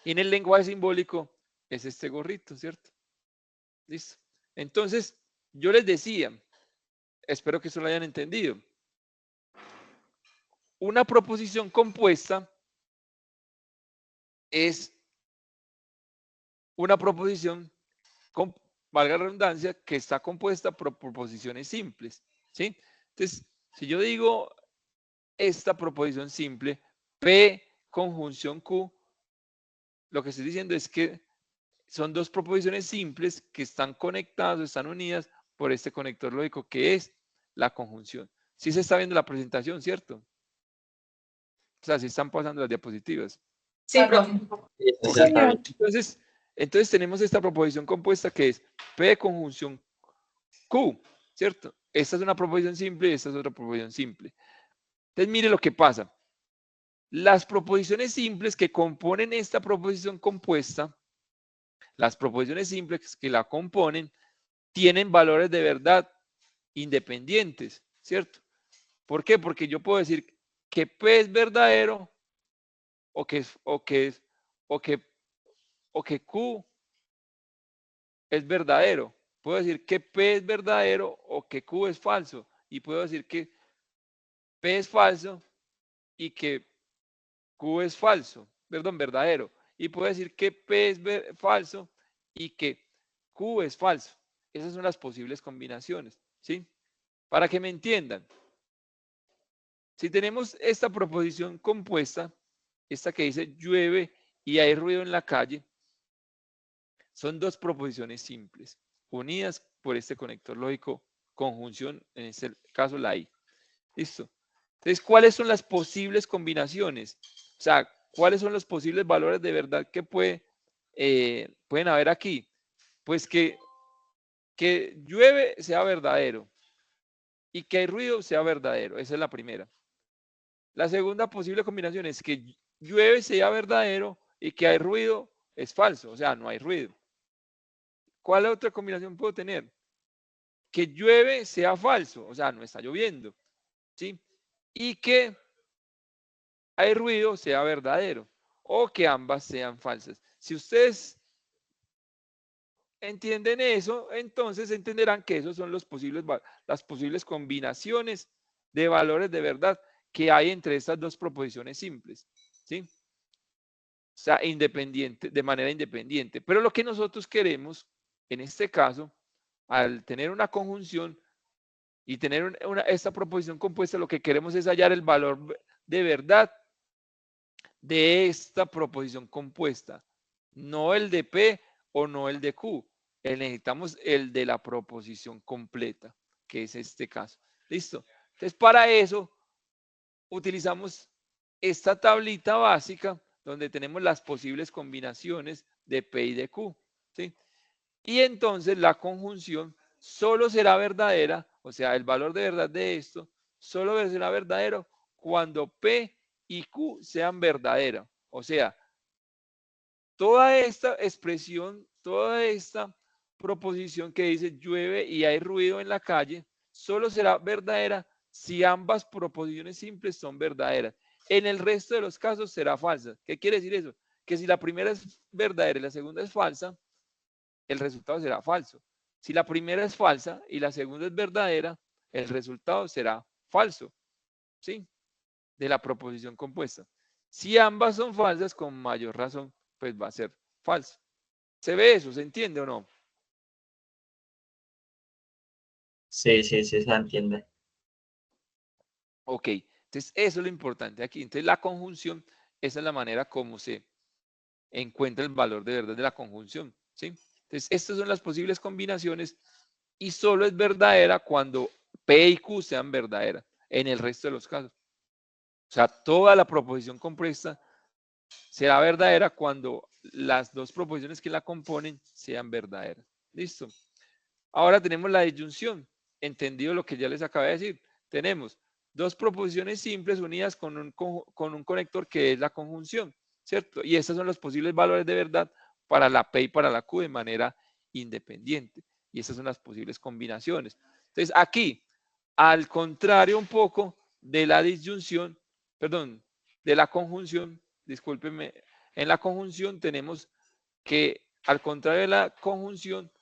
Y en el lenguaje simbólico es este gorrito, ¿cierto? Listo. Entonces, yo les decía, espero que eso lo hayan entendido. Una proposición compuesta es una proposición, valga la redundancia, que está compuesta por proposiciones simples, ¿sí? Entonces, si yo digo esta proposición simple, P conjunción Q, lo que estoy diciendo es que son dos proposiciones simples que están conectadas o están unidas por este conector lógico que es la conjunción. Sí se está viendo la presentación, ¿cierto? O sea, sí están pasando las diapositivas. Sí, profe. Ok. Señor. Entonces tenemos esta proposición compuesta que es P conjunción Q, ¿cierto? Esta es una proposición simple y esta es otra proposición simple. Entonces mire lo que pasa. Las proposiciones simples que componen esta proposición compuesta, las proposiciones simples que la componen, tienen valores de verdad independientes, ¿cierto? ¿Por qué? Porque yo puedo decir que P es verdadero o que Q es verdadero. Puedo decir que P es verdadero o que Q es falso. Y puedo decir que P es falso y que Q es falso, perdón, verdadero. Y puedo decir que P es falso y que Q es falso. Esas son las posibles combinaciones, ¿sí? Para que me entiendan. Si tenemos esta proposición compuesta, esta que dice llueve y hay ruido en la calle, son dos proposiciones simples, unidas por este conector lógico, conjunción, en este caso la I. ¿Listo? Entonces, ¿cuáles son las posibles combinaciones? O sea, ¿cuáles son los posibles valores de verdad que pueden haber aquí? Pues que llueve sea verdadero y que hay ruido sea verdadero. Esa es la primera. La segunda posible combinación es que llueve sea verdadero y que hay ruido es falso. O sea, no hay ruido. ¿Cuál otra combinación puedo tener? Que llueve sea falso. O sea, no está lloviendo. ¿Sí? Y que hay ruido sea verdadero o que ambas sean falsas. Si ustedes entienden eso, entonces entenderán que esos son las posibles combinaciones de valores de verdad que hay entre estas dos proposiciones simples, ¿sí? O sea, de manera independiente. Pero lo que nosotros queremos, en este caso, al tener una conjunción y tener esta proposición compuesta, lo que queremos es hallar el valor de verdad de esta proposición compuesta, no el de P o no el de Q. Necesitamos el de la proposición completa, que es este caso. ¿Listo? Entonces, para eso utilizamos esta tablita básica donde tenemos las posibles combinaciones de P y de Q, ¿sí? Y entonces la conjunción solo será verdadera, o sea, el valor de verdad de esto solo será verdadero cuando P y Q sean verdaderas. O sea, toda esta expresión, toda esta proposición que dice llueve y hay ruido en la calle, solo será verdadera si ambas proposiciones simples son verdaderas. En el resto de los casos será falsa. ¿Qué quiere decir eso? Que si la primera es verdadera y la segunda es falsa, el resultado será falso. Si la primera es falsa y la segunda es verdadera, el resultado será falso, ¿sí? De la proposición compuesta. Si ambas son falsas, con mayor razón, pues va a ser falso. ¿Se ve eso? ¿Se entiende o no? Sí, se entiende. Ok, entonces eso es lo importante aquí. Entonces la conjunción, esa es la manera como se encuentra el valor de verdad de la conjunción, ¿sí? Entonces estas son las posibles combinaciones y solo es verdadera cuando P y Q sean verdaderas en el resto de los casos. O sea, toda la proposición compuesta será verdadera cuando las dos proposiciones que la componen sean verdaderas. ¿Listo? Ahora tenemos la disyunción. Entendido lo que ya les acabé de decir. Tenemos dos proposiciones simples unidas con un conector que es la conjunción, ¿cierto? Y estos son los posibles valores de verdad para la P y para la Q de manera independiente. Y estas son las posibles combinaciones. Entonces, aquí, al contrario un poco de la disyunción, perdón, de la conjunción, discúlpenme, en la conjunción tenemos que, al contrario de la conjunción,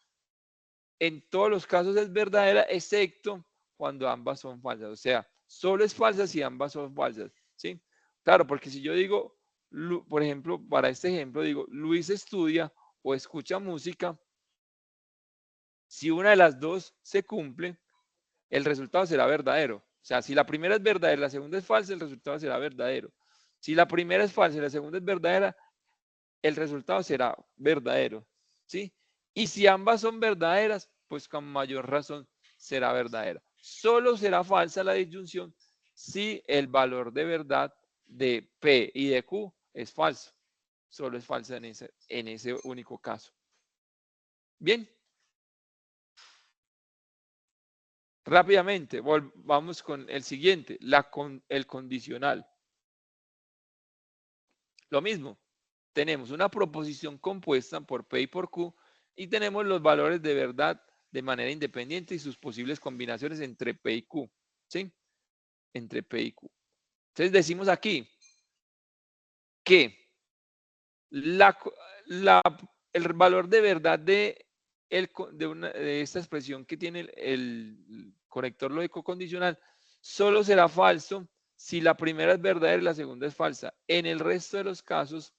en todos los casos es verdadera, excepto cuando ambas son falsas. O sea, solo es falsa si ambas son falsas, ¿sí? Claro, porque si yo digo, por ejemplo, para este ejemplo, digo, Luis estudia o escucha música, si una de las dos se cumple, el resultado será verdadero. O sea, si la primera es verdadera y la segunda es falsa, el resultado será verdadero. Si la primera es falsa y la segunda es verdadera, el resultado será verdadero, ¿sí? Y si ambas son verdaderas, pues con mayor razón será verdadera. Solo será falsa la disyunción si el valor de verdad de P y de Q es falso. Solo es falsa en ese único caso. Bien. Rápidamente, vamos con el siguiente, el condicional. Lo mismo, tenemos una proposición compuesta por P y por Q y tenemos los valores de verdad de manera independiente y sus posibles combinaciones entre P y Q, ¿sí? Entre P y Q. Entonces decimos aquí que el valor de verdad de esta expresión que tiene el conector lógico condicional solo será falso si la primera es verdadera y la segunda es falsa. En el resto de los casos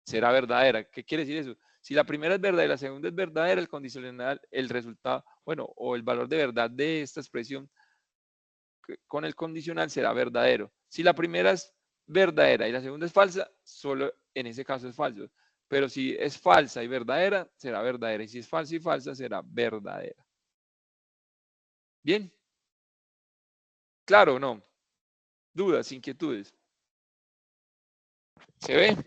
será verdadera. ¿Qué quiere decir eso? Si la primera es verdadera y la segunda es verdadera, el condicional, el resultado, bueno, o el valor de verdad de esta expresión con el condicional será verdadero. Si la primera es verdadera y la segunda es falsa, solo en ese caso es falso. Pero si es falsa y verdadera, será verdadera. Y si es falsa y falsa, será verdadera. ¿Bien? ¿Claro o no? ¿Dudas, inquietudes? ¿Se ve?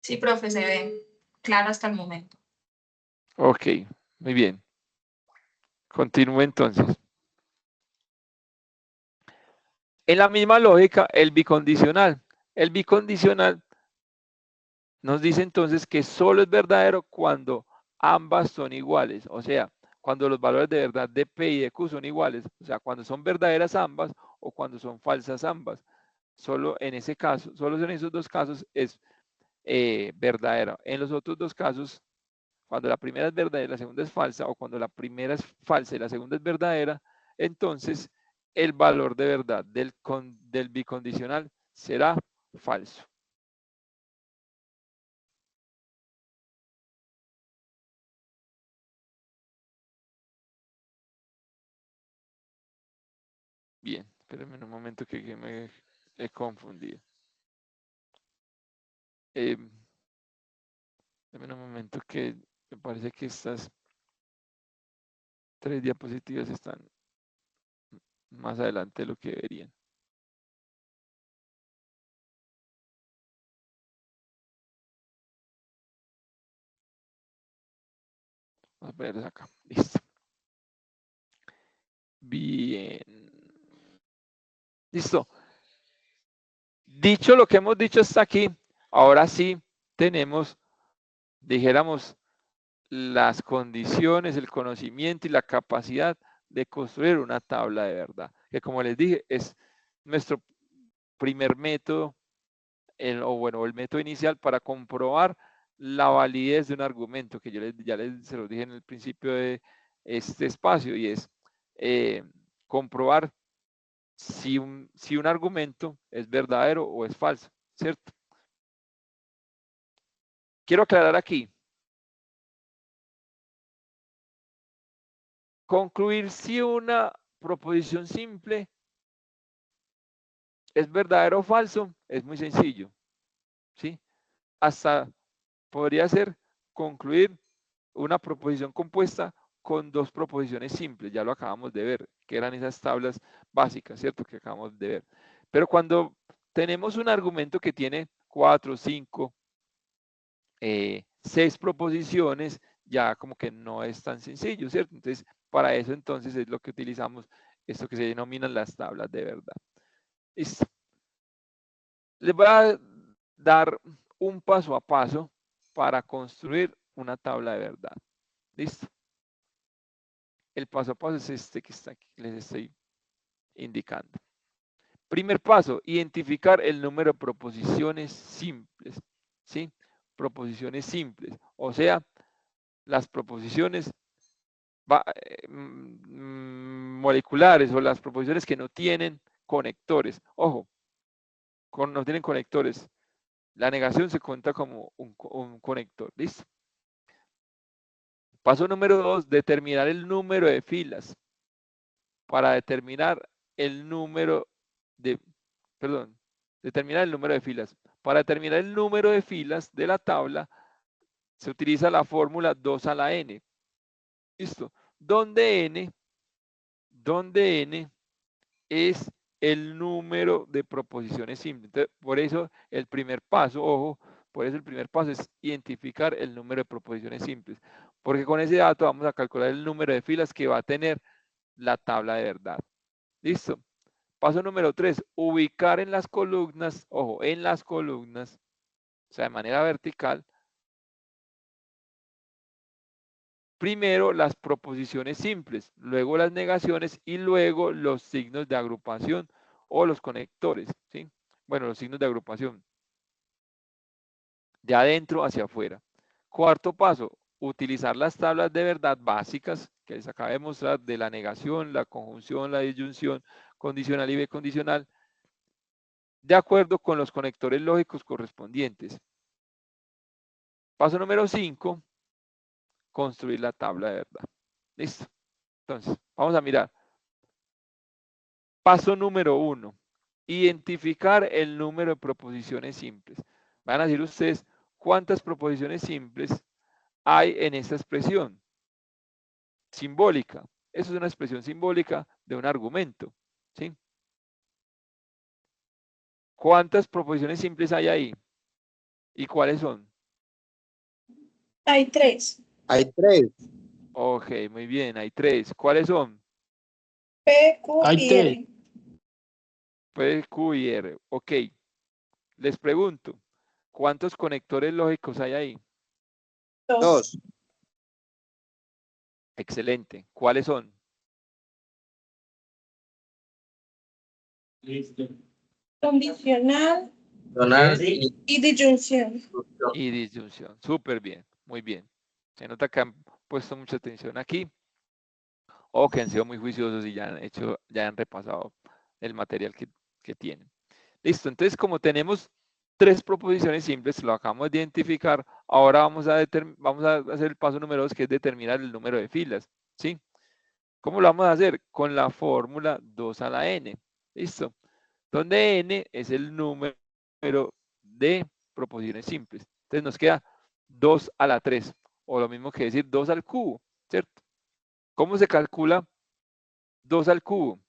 Sí, profe, se ve claro hasta el momento. Ok, muy bien. Continúe entonces. En la misma lógica, el bicondicional. El bicondicional nos dice entonces que solo es verdadero cuando ambas son iguales. O sea, cuando los valores de verdad de P y de Q son iguales, o sea, cuando son verdaderas ambas o cuando son falsas ambas. Solo en ese caso, solo en esos dos casos es verdadera. En los otros dos casos, cuando la primera es verdadera y la segunda es falsa, o cuando la primera es falsa y la segunda es verdadera, entonces el valor de verdad del bicondicional será falso. Bien, espérenme un momento que me he confundido. Espérenme un momento que me parece que estas 3 diapositivas están más adelante de lo que deberían. Vamos a ponerlas acá. Listo. Bien. Listo. Dicho lo que hemos dicho hasta aquí, ahora sí tenemos, dijéramos, las condiciones, el conocimiento y la capacidad de construir una tabla de verdad. Que como les dije, es nuestro primer método, el método inicial para comprobar la validez de un argumento, que se lo dije en el principio de este espacio, y es comprobar si un argumento es verdadero o es falso, ¿cierto? Quiero aclarar aquí. Concluir si una proposición simple es verdadero o falso es muy sencillo, ¿sí? Hasta podría ser concluir una proposición compuesta con 2 proposiciones simples, ya lo acabamos de ver, que eran esas tablas básicas, ¿cierto? Que acabamos de ver. Pero cuando tenemos un argumento que tiene 4, 5, 6 proposiciones, ya como que no es tan sencillo, ¿cierto? Entonces, para eso entonces es lo que utilizamos, esto que se denominan las tablas de verdad. Listo. Les voy a dar un paso a paso para construir una tabla de verdad. Listo. El paso a paso es este que está aquí, les estoy indicando. Primer paso, identificar el número de proposiciones simples. ¿Sí? Proposiciones simples. O sea, las proposiciones moleculares o las proposiciones que no tienen conectores. Ojo, no tienen conectores. La negación se cuenta como un conector. ¿Listo? Paso número 2, determinar el número de filas. Para determinar el número de, determinar el número de filas. Para determinar el número de filas de la tabla, se utiliza la fórmula 2 a la n. ¿Listo? Donde n es el número de proposiciones simples. Entonces, por eso el primer paso, ojo, por eso el primer paso es identificar el número de proposiciones simples. Porque con ese dato vamos a calcular el número de filas que va a tener la tabla de verdad. ¿Listo? Paso número 3, ubicar en las columnas, ojo, en las columnas, o sea, de manera vertical, primero las proposiciones simples, luego las negaciones y luego los signos de agrupación o los conectores, ¿sí? Bueno, los signos de agrupación. De adentro hacia afuera. Cuarto paso, utilizar las tablas de verdad básicas que les acabo de mostrar de la negación, la conjunción, la disyunción, condicional y bicondicional, de acuerdo con los conectores lógicos correspondientes. Paso número 5, construir la tabla de verdad. Listo. Entonces, vamos a mirar. Paso número 1, identificar el número de proposiciones simples. Van a decir ustedes cuántas proposiciones simples hay en esta expresión simbólica. Eso es una expresión simbólica de un argumento, ¿sí? ¿Cuántas proposiciones simples hay ahí? ¿Y cuáles son? Hay 3. Hay 3. Ok, muy bien, hay 3. ¿Cuáles son? P, Q y R. P, Q y R. Ok. Les pregunto, ¿cuántos conectores lógicos hay ahí? 2. 2. Excelente. ¿Cuáles son? Condicional Donar y disyunción. Y disyunción. Súper bien. Muy bien. Se nota que han puesto mucha atención aquí o que han sido muy juiciosos y ya han repasado el material que tienen. Listo. Entonces, como tenemos 3 proposiciones simples, lo acabamos de identificar, ahora vamos a hacer el paso número 2, que es determinar el número de filas. ¿Sí? ¿Cómo lo vamos a hacer? Con la fórmula 2 a la n. ¿Listo? Donde n es el número de proposiciones simples. Entonces nos queda 2 a la 3, o lo mismo que decir 2 al cubo, ¿cierto? ¿Cómo se calcula 2 al cubo?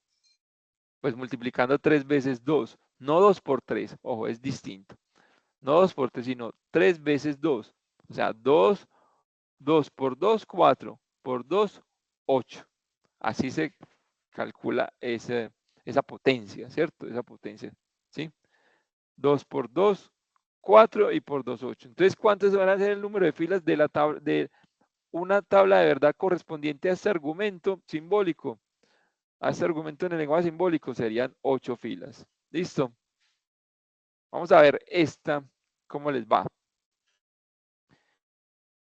Pues multiplicando 3 veces 2, no 2 por 3, ojo, es distinto. No 2 por 3, sino 3 veces 2. O sea, 2 por 2, 4, por 2, 8. Así se calcula esa potencia, ¿cierto? Esa potencia, ¿sí? 2 por 2, 4 y por 2, 8. Entonces, ¿cuántos van a ser el número de filas de una tabla de verdad correspondiente a este argumento simbólico? A este argumento en el lenguaje simbólico serían 8 filas. ¿Listo? Vamos a ver esta, cómo les va.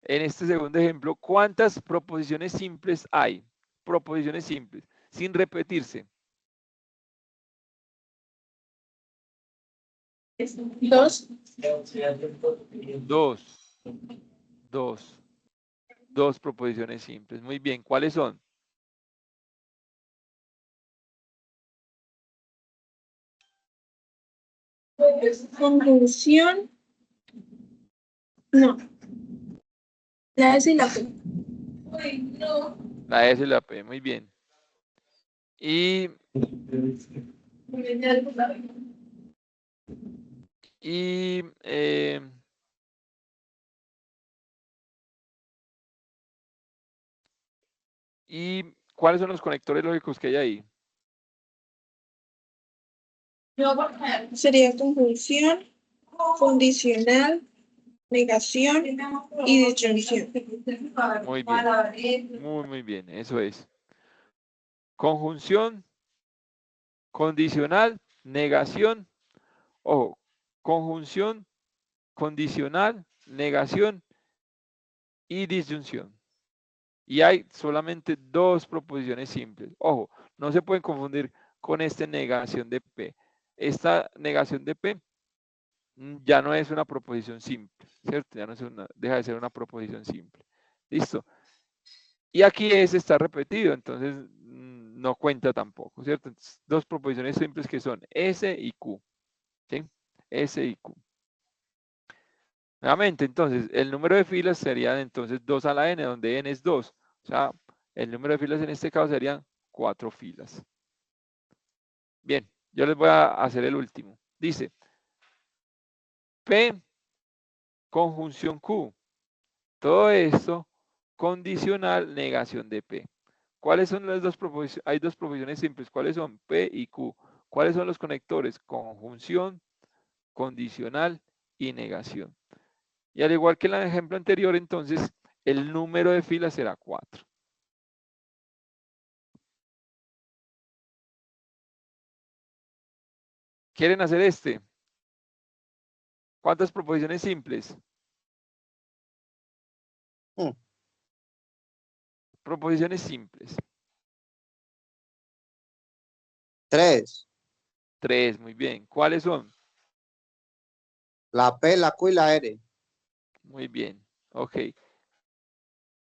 En este segundo ejemplo, ¿cuántas proposiciones simples hay? Proposiciones simples, sin repetirse. 2. 2 proposiciones simples. Muy bien, ¿cuáles son? Conjunción. No. La S y la P. La S y la P, muy bien. Y ¿cuáles son los conectores lógicos que hay ahí? Sería conjunción, condicional, negación y disyunción. Muy bien. Muy bien, eso es. Conjunción, condicional, negación. Ojo, conjunción, condicional, negación y disyunción. Y hay solamente 2 proposiciones simples. Ojo, no se pueden confundir con esta negación de P. Esta negación de P ya no es una proposición simple, ¿cierto? Ya no es deja de ser una proposición simple. Listo. Y aquí S está repetido, entonces no cuenta tampoco, ¿cierto? Entonces, 2 proposiciones simples que son S y Q. ¿Sí? S y Q. Nuevamente, entonces, el número de filas serían entonces 2 a la n, donde n es 2. O sea, el número de filas en este caso serían 4 filas. Bien, yo les voy a hacer el último. Dice, P, conjunción Q. Todo esto, condicional, negación de P. ¿Cuáles son las 2 proposiciones? Hay 2 proposiciones simples. ¿Cuáles son? P y Q. ¿Cuáles son los conectores? Conjunción, condicional y negación. Y al igual que en el ejemplo anterior, entonces, el número de filas será 4. ¿Quieren hacer este? ¿Cuántas proposiciones simples? Proposiciones simples. 3. 3, muy bien. ¿Cuáles son? La P, la Q y la R. Muy bien, ok.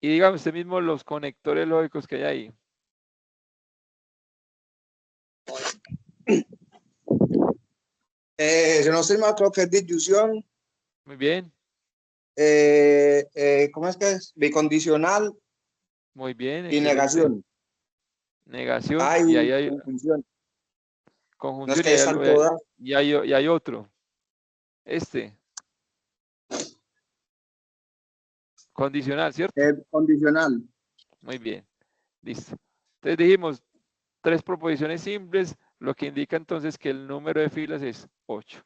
Y dígame usted mismo los conectores lógicos que hay ahí. Si no estoy mal, creo que es disyunción. Muy bien, ¿Cómo es que es? Bicondicional muy bien, y excelente. negación. Negación, Hay y ahí hay conjunción. No es conjunción que están todas. y hay otro. Este. Condicional, ¿cierto? Condicional. Muy bien, listo. Entonces dijimos 3 proposiciones simples, lo que indica entonces que el número de filas es 8.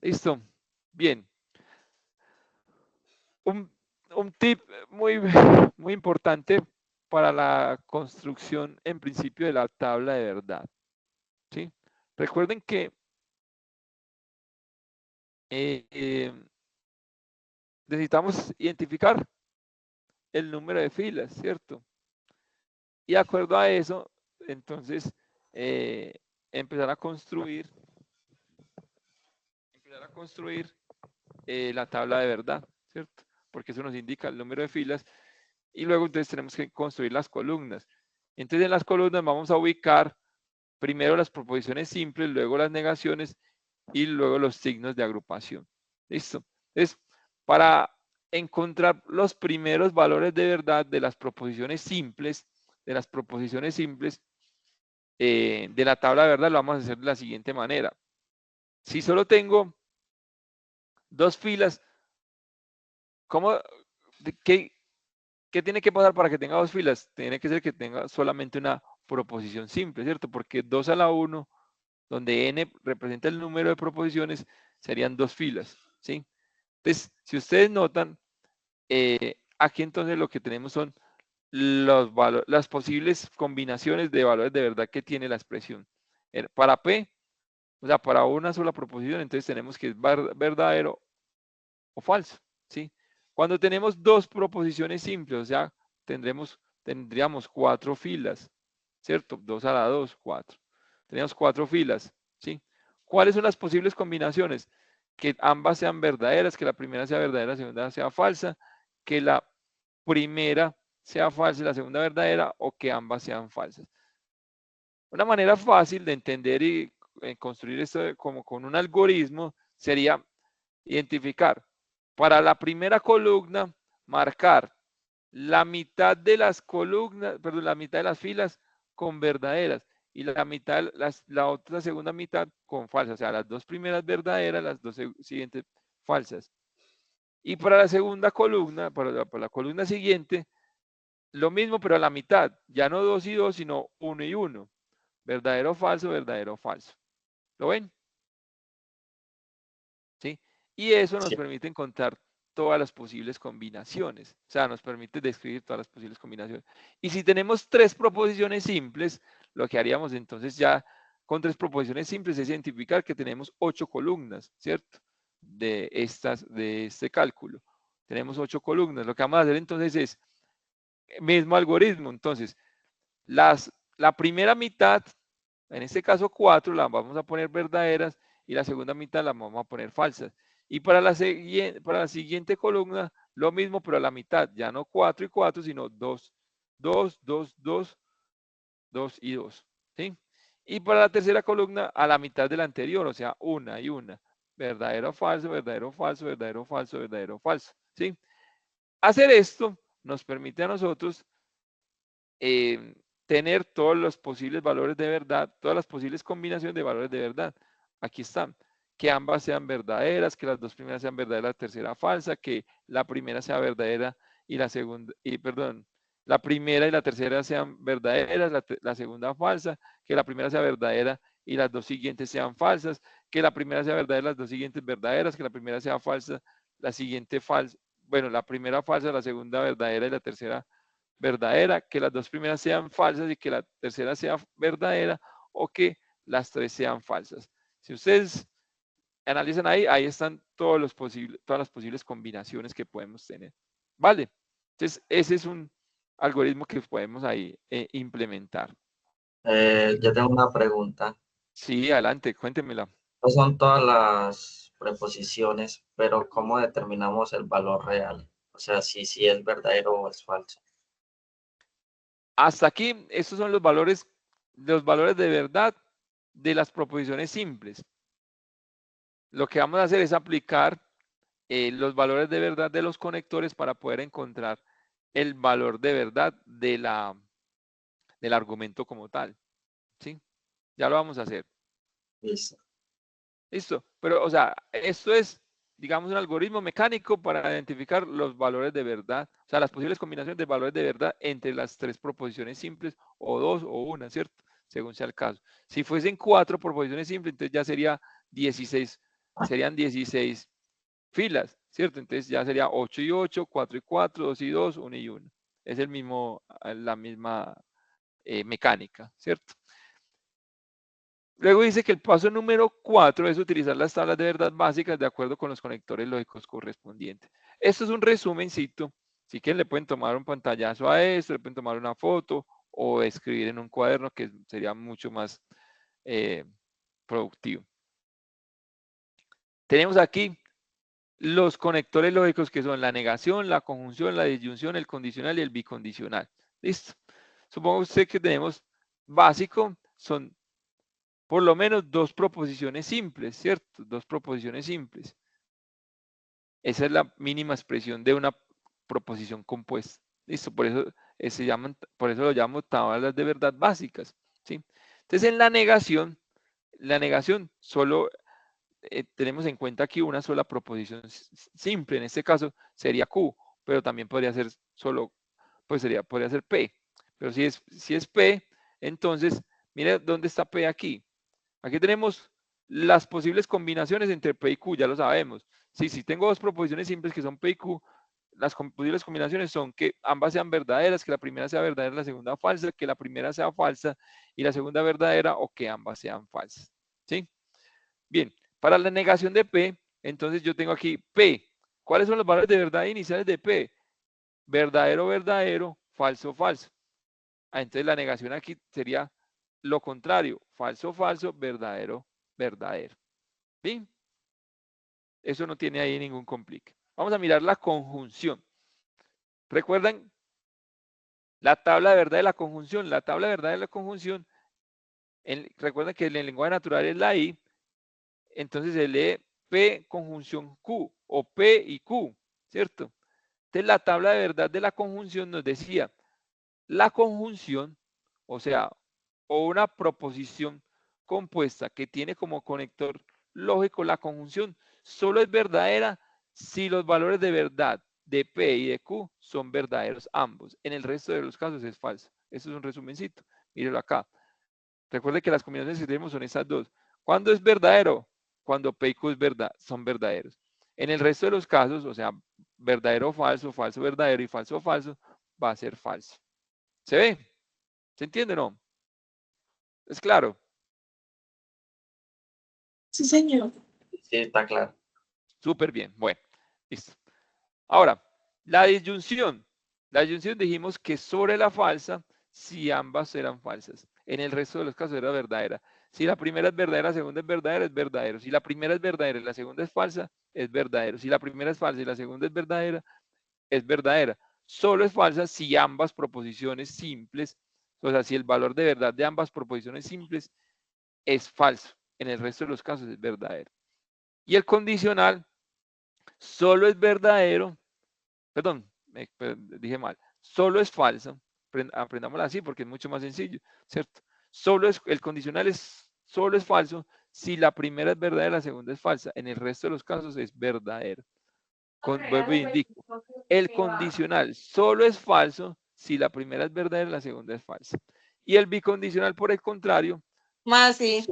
Listo. Bien. un tip muy, muy importante para la construcción en principio de la tabla de verdad. ¿Sí? Recuerden que necesitamos identificar el número de filas, ¿cierto? Y de acuerdo a eso, entonces, empezar a construir la tabla de verdad, ¿cierto? Porque eso nos indica el número de filas y luego entonces tenemos que construir las columnas. Entonces en las columnas vamos a ubicar primero las proposiciones simples, luego las negaciones y luego los signos de agrupación. ¿Listo? Entonces, para encontrar los primeros valores de verdad de las proposiciones simples, de la tabla de verdad, lo vamos a hacer de la siguiente manera. Si solo tengo dos filas, ¿qué tiene que pasar para que tenga dos filas? Tiene que ser que tenga solamente una proposición simple, ¿cierto? Porque 2 a la 1, donde n representa el número de proposiciones, serían dos filas, ¿sí? Entonces, si ustedes notan, aquí entonces lo que tenemos son las posibles combinaciones de valores de verdad que tiene la expresión. Para P, o sea, para una sola proposición, entonces tenemos que es verdadero o falso, ¿sí? Cuando tenemos dos proposiciones simples, o sea, tendríamos 4 filas, ¿cierto? 2 a la 2, 4. Tenemos 4 filas, ¿sí? ¿Cuáles son las posibles combinaciones? Que ambas sean verdaderas, que la primera sea verdadera, la segunda sea falsa, que la primera sea falsa y la segunda verdadera, o que ambas sean falsas. Una manera fácil de entender y construir esto como con un algoritmo sería identificar para la primera columna, marcar la mitad de las columnas, perdón, la mitad de las filas con verdaderas y la otra segunda mitad con falsas, o sea, las dos primeras verdaderas, las dos siguientes falsas. Y para la segunda columna, para la columna siguiente, lo mismo, pero a la mitad, ya no 2 y 2, sino 1 y 1. Verdadero, falso, verdadero, falso. ¿Lo ven? ¿Sí? Y eso nos Sí. permite encontrar todas las posibles combinaciones. O sea, nos permite describir todas las posibles combinaciones. Y si tenemos 3 proposiciones simples, lo que haríamos entonces ya con 3 proposiciones simples es identificar que tenemos 8 columnas, ¿cierto? De este cálculo. Tenemos 8 columnas. Lo que vamos a hacer entonces es, mismo algoritmo, entonces, la primera mitad, en este caso 4, las vamos a poner verdaderas y la segunda mitad las vamos a poner falsas. Y para la siguiente columna, lo mismo, pero a la mitad, ya no 4 y 4, sino 2, 2, 2, 2, 2 y 2. ¿Sí? Y para la tercera columna, a la mitad de la anterior, o sea, una y una. Verdadero, falso, verdadero, falso, verdadero, falso, verdadero, falso. ¿Sí? Hacer esto nos permite a nosotros tener todos los posibles valores de verdad, todas las posibles combinaciones de valores de verdad. Aquí están. Que ambas sean verdaderas, que las dos primeras sean verdaderas, la tercera falsa, que la primera sea verdadera y la segunda, perdón, la primera y la tercera sean verdaderas, la segunda falsa, que la primera sea verdadera y las dos siguientes sean falsas, que la primera sea verdadera, las dos siguientes verdaderas, que la primera sea falsa, la siguiente falsa, bueno, la primera falsa, la segunda verdadera y la tercera verdadera, que las dos primeras sean falsas y que la tercera sea verdadera, o que las tres sean falsas. Si ustedes analizan ahí están todas las posibles combinaciones que podemos tener. ¿Vale? Entonces, ese es un algoritmo que podemos ahí implementar. Yo tengo una pregunta. Sí, adelante, cuéntemela. No son todas las preposiciones, pero ¿cómo determinamos el valor real? O sea, si es verdadero o es falso. Hasta aquí, estos son los valores de verdad de las proposiciones simples. Lo que vamos a hacer es aplicar los valores de verdad de los conectores para poder encontrar el valor de verdad del argumento como tal. ¿Sí? Ya lo vamos a hacer. Listo. Listo. Pero, o sea, esto es, digamos, un algoritmo mecánico para identificar los valores de verdad, o sea, las posibles combinaciones de valores de verdad entre las 3 proposiciones simples, o 2 o 1, ¿cierto? Según sea el caso. Si fuesen 4 proposiciones simples, entonces ya sería 16, serían 16 filas, ¿cierto? Entonces ya sería 8 y 8, 4 y 4, 2 y 2, 1 y 1. Es la misma mecánica, ¿cierto? Luego dice que el paso número 4 es utilizar las tablas de verdad básicas de acuerdo con los conectores lógicos correspondientes. Esto es un resumencito. Si quieren le pueden tomar un pantallazo a esto, le pueden tomar una foto o escribir en un cuaderno que sería mucho más productivo. Tenemos aquí los conectores lógicos que son la negación, la conjunción, la disyunción, el condicional y el bicondicional. ¿Listo? Supongo usted que tenemos básico, son por lo menos dos proposiciones simples, ¿cierto? Dos proposiciones simples. Esa es la mínima expresión de una proposición compuesta. ¿Listo? Por eso, por eso lo llamo tablas de verdad básicas, ¿sí? Entonces, en la negación solo tenemos en cuenta aquí una sola proposición simple. En este caso sería Q, pero también podría ser solo, pues podría ser P. Pero si es P, entonces, mire dónde está P aquí. Aquí tenemos las posibles combinaciones entre P y Q, ya lo sabemos. Si tengo dos proposiciones simples que son P y Q, las posibles combinaciones son que ambas sean verdaderas, que la primera sea verdadera y la segunda falsa, que la primera sea falsa y la segunda verdadera, o que ambas sean falsas. ¿Sí? Bien, para la negación de P, entonces yo tengo aquí P. ¿Cuáles son los valores de verdad iniciales de P? Verdadero, verdadero, falso, falso. Entonces la negación aquí sería lo contrario, falso, falso, verdadero, verdadero. ¿Sí? Eso no tiene ahí ningún complique. Vamos a mirar la conjunción. ¿Recuerdan la tabla de verdad de la conjunción? La tabla de verdad de la conjunción, recuerden que en el lenguaje natural es la I, entonces se lee P conjunción Q o P y Q, ¿cierto? Entonces la tabla de verdad de la conjunción nos decía, la conjunción, o sea, o una proposición compuesta que tiene como conector lógico la conjunción, solo es verdadera si los valores de verdad de P y de Q son verdaderos ambos. En el resto de los casos es falso. Esto es un resumencito. Mírelo acá. Recuerde que las combinaciones que tenemos son estas dos. ¿Cuándo es verdadero? Cuando P y Q son verdaderos. En el resto de los casos, o sea, verdadero o falso, falso verdadero y falso falso, va a ser falso. ¿Se ve? ¿Se entiende o no? ¿Es claro? Sí, señor. Sí, está claro. Súper bien. Bueno, listo. Ahora, la disyunción. La disyunción dijimos que sobre la falsa, si ambas eran falsas. En el resto de los casos era verdadera. Si la primera es verdadera, la segunda es verdadera, es verdadero. Si la primera es verdadera y la segunda es falsa, es verdadero. Si la primera es falsa y la segunda es verdadera. Solo es falsa si ambas proposiciones simples, o sea, si el valor de verdad de ambas proposiciones simples es falso. En el resto de los casos es verdadero. Y el condicional solo es verdadero, perdón, dije mal, solo es falso, aprendámoslo así porque es mucho más sencillo, ¿cierto? El condicional solo es falso si la primera es verdadera y la segunda es falsa. En el resto de los casos es verdadero. Vuelvo y indico, el condicional solo es falso si la primera es verdadera y la segunda es falsa. Y el bicondicional, por el contrario, Más sí.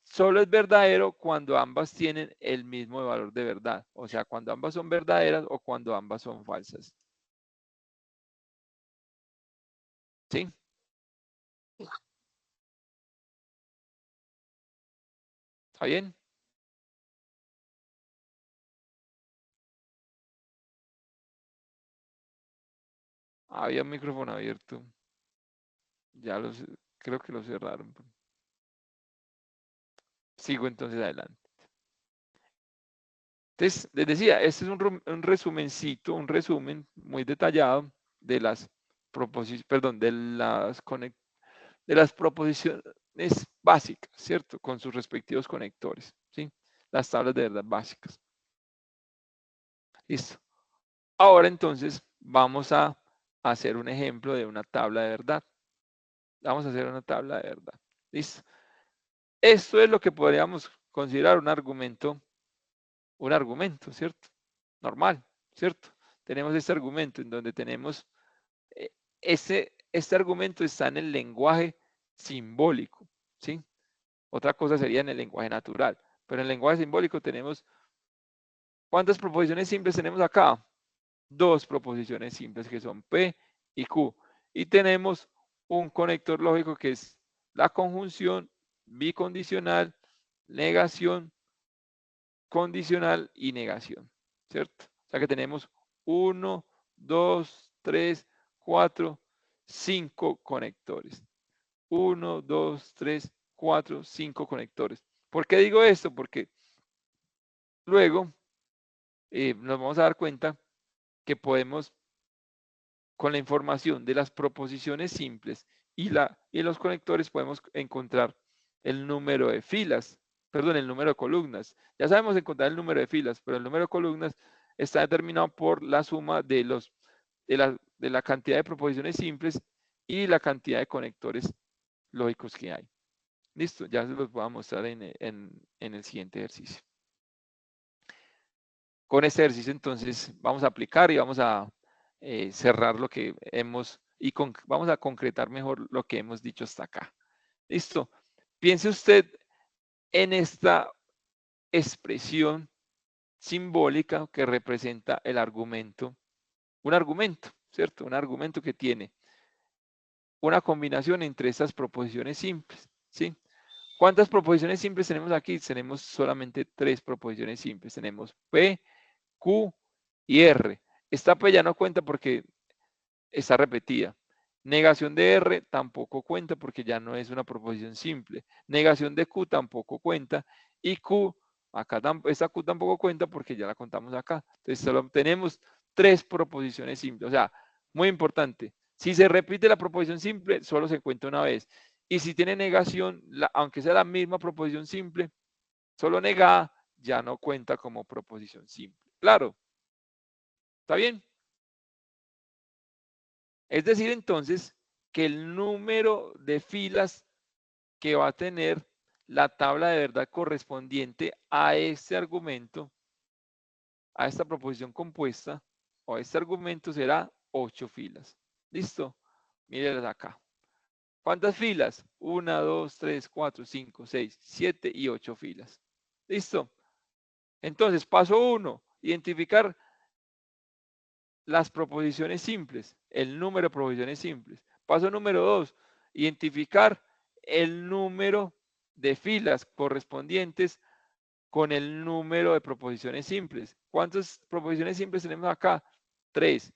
solo es verdadero cuando ambas tienen el mismo valor de verdad. O sea, cuando ambas son verdaderas o cuando ambas son falsas. ¿Sí? ¿Está bien? Había un micrófono abierto. Creo que lo cerraron. Sigo entonces adelante. Entonces, les decía, este es un resumencito, un resumen muy detallado de las proposiciones, perdón, de las proposiciones básicas, ¿cierto? Con sus respectivos conectores, ¿sí? Las tablas de verdad básicas. Listo. Ahora entonces vamos a hacer un ejemplo de una tabla de verdad. Vamos a hacer una tabla de verdad. Listo. Esto es lo que podríamos considerar un argumento, ¿cierto? Normal, ¿cierto? Tenemos este argumento en donde tenemos, este argumento está en el lenguaje simbólico, ¿sí? Otra cosa sería en el lenguaje natural, pero en el lenguaje simbólico tenemos ¿Cuántas proposiciones simples tenemos acá? 2 proposiciones simples que son P y Q. Y tenemos un conector lógico que es la conjunción bicondicional, negación, condicional y negación, ¿cierto? O sea que tenemos 1, 2, 3, 4, 5 conectores. 1, 2, 3, 4, 5 conectores. ¿Por qué digo esto? Porque luego nos vamos a dar cuenta que podemos, con la información de las proposiciones simples y los conectores, podemos encontrar el número de filas, perdón, el número de columnas. Ya sabemos encontrar el número de filas, pero el número de columnas está determinado por la suma de la cantidad de proposiciones simples y la cantidad de conectores lógicos que hay. Listo, ya se los voy a mostrar en el siguiente ejercicio. Con este ejercicio entonces vamos a aplicar y vamos a cerrar lo que hemos, y vamos a concretar mejor lo que hemos dicho hasta acá. Listo. Piense usted en esta expresión simbólica que representa el argumento, un argumento, ¿cierto? Un argumento que tiene una combinación entre estas proposiciones simples, ¿sí? ¿Cuántas proposiciones simples tenemos aquí? Tenemos solamente 3 proposiciones simples. Tenemos P, Q y R. Esta P ya no cuenta porque está repetida. Negación de R tampoco cuenta porque ya no es una proposición simple. Negación de Q tampoco cuenta. Y Q, esta Q tampoco cuenta porque ya la contamos acá. Entonces solo tenemos 3 proposiciones simples. O sea, muy importante. Si se repite la proposición simple, solo se cuenta una vez. Y si tiene negación, aunque sea la misma proposición simple, solo negada, ya no cuenta como proposición simple. Claro. ¿Está bien? Es decir, entonces, que el número de filas que va a tener la tabla de verdad correspondiente a este argumento, a esta proposición compuesta, o a este argumento será 8 filas. ¿Listo? Mírenlas acá. ¿Cuántas filas? 1, 2, 3, 4, 5, 6, 7 y 8 filas. ¿Listo? Entonces, paso 1, identificar las proposiciones simples, el número de proposiciones simples. Paso número 2, identificar el número de filas correspondientes con el número de proposiciones simples. ¿Cuántas proposiciones simples tenemos acá? 3.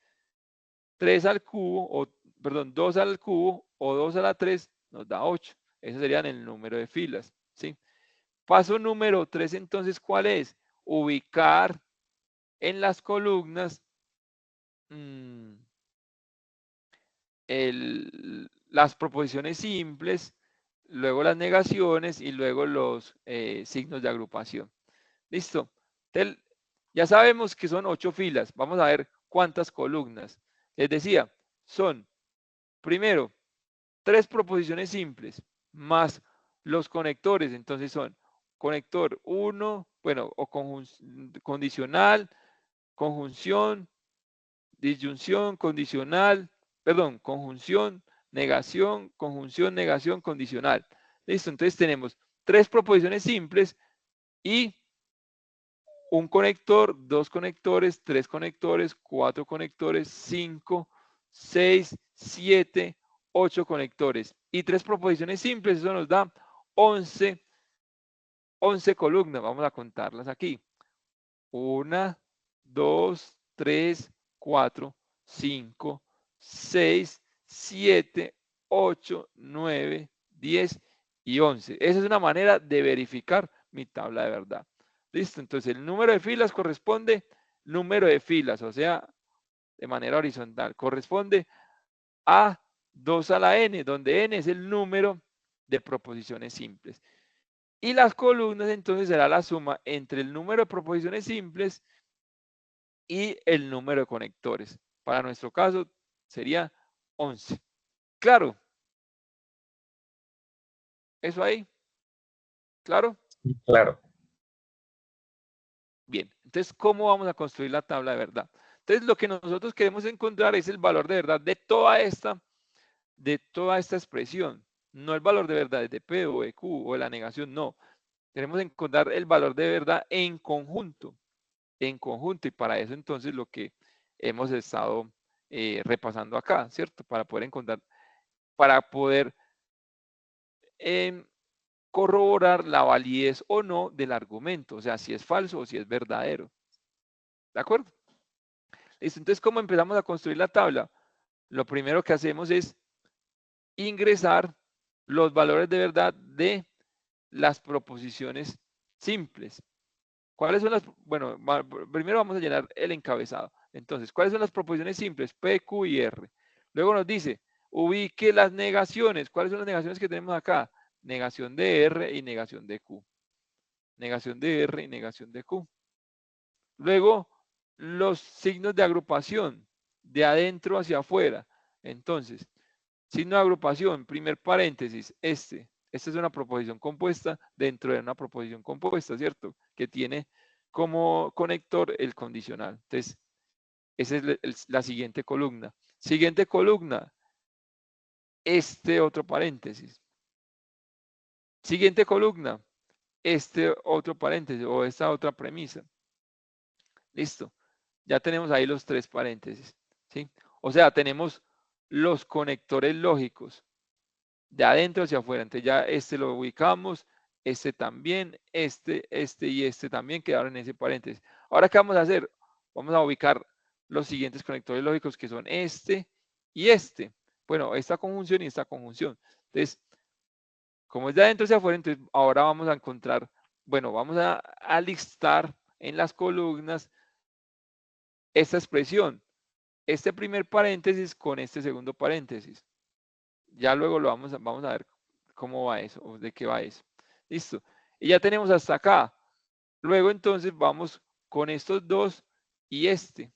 3 al cubo, o perdón, 2 al cubo o 2 a la 3 nos da 8. Ese sería el número de filas, ¿sí? Paso número 3, entonces, ¿cuál es? Ubicar en las columnas las proposiciones simples, luego las negaciones y luego los signos de agrupación. ¿Listo? Entonces, ya sabemos que son 8 filas. Vamos a ver cuántas columnas. Les decía, son, primero, 3 proposiciones simples más los conectores. Entonces son conector 1, bueno, o condicional, conjunción, disyunción, condicional, perdón, conjunción, negación, condicional. Listo, entonces tenemos 3 proposiciones simples y un conector, 2 conectores, 3 conectores, 4 conectores, 5, 6, 7, 8 conectores y 3 proposiciones simples. Eso nos da 11 columnas. Vamos a contarlas aquí. 1, 2, 3, 4, 5, 6, 7, 8, 9, 10 y 11. Esa es una manera de verificar mi tabla de verdad. Listo, entonces el número de filas corresponde, número de filas, o sea, de manera horizontal, corresponde a 2 a la n, donde n es el número de proposiciones simples. Y las columnas entonces será la suma entre el número de proposiciones simples y el número de conectores. Para nuestro caso sería 11. ¿Claro? ¿Eso ahí? ¿Claro? Claro. Bien, entonces, ¿cómo vamos a construir la tabla de verdad? Entonces, lo que nosotros queremos encontrar es el valor de verdad de toda esta expresión. No el valor de verdad de P o de Q o de la negación, no. Queremos encontrar el valor de verdad en conjunto. en conjunto, y para eso entonces lo que hemos estado repasando acá, ¿cierto? Para poder encontrar, para poder corroborar la validez o no del argumento, o sea, si es falso o si es verdadero. ¿De acuerdo? Listo, entonces, ¿cómo empezamos a construir la tabla? Lo primero que hacemos es ingresar los valores de verdad de las proposiciones simples. ¿Cuáles son las? Bueno, primero vamos a llenar el encabezado. Entonces, ¿cuáles son las proposiciones simples? P, Q y R. Luego nos dice, ubique las negaciones. ¿Cuáles son las negaciones que tenemos acá? Negación de R y negación de Q. Negación de R y negación de Q. Luego, los signos de agrupación, de adentro hacia afuera. Entonces, signo de agrupación, primer paréntesis, esta es una proposición compuesta dentro de una proposición compuesta, ¿cierto? Que tiene como conector el condicional. Entonces, esa es la siguiente columna. Siguiente columna, este otro paréntesis. Siguiente columna, este otro paréntesis o esta otra premisa. Listo. Ya tenemos ahí los tres paréntesis, ¿sí? O sea, tenemos los conectores lógicos de adentro hacia afuera. Entonces ya este lo ubicamos, este también, este y este también quedaron en ese paréntesis. Ahora, ¿qué vamos a hacer? Vamos a ubicar los siguientes conectores lógicos que son este y este. Bueno, esta conjunción y esta conjunción. Entonces, como es de adentro hacia afuera, entonces ahora vamos a encontrar, bueno, vamos a listar en las columnas esta expresión, este primer paréntesis con este segundo paréntesis. Ya luego lo vamos a ver cómo va eso, o de qué va eso. Listo. Y ya tenemos hasta acá. Luego entonces vamos con estos dos y este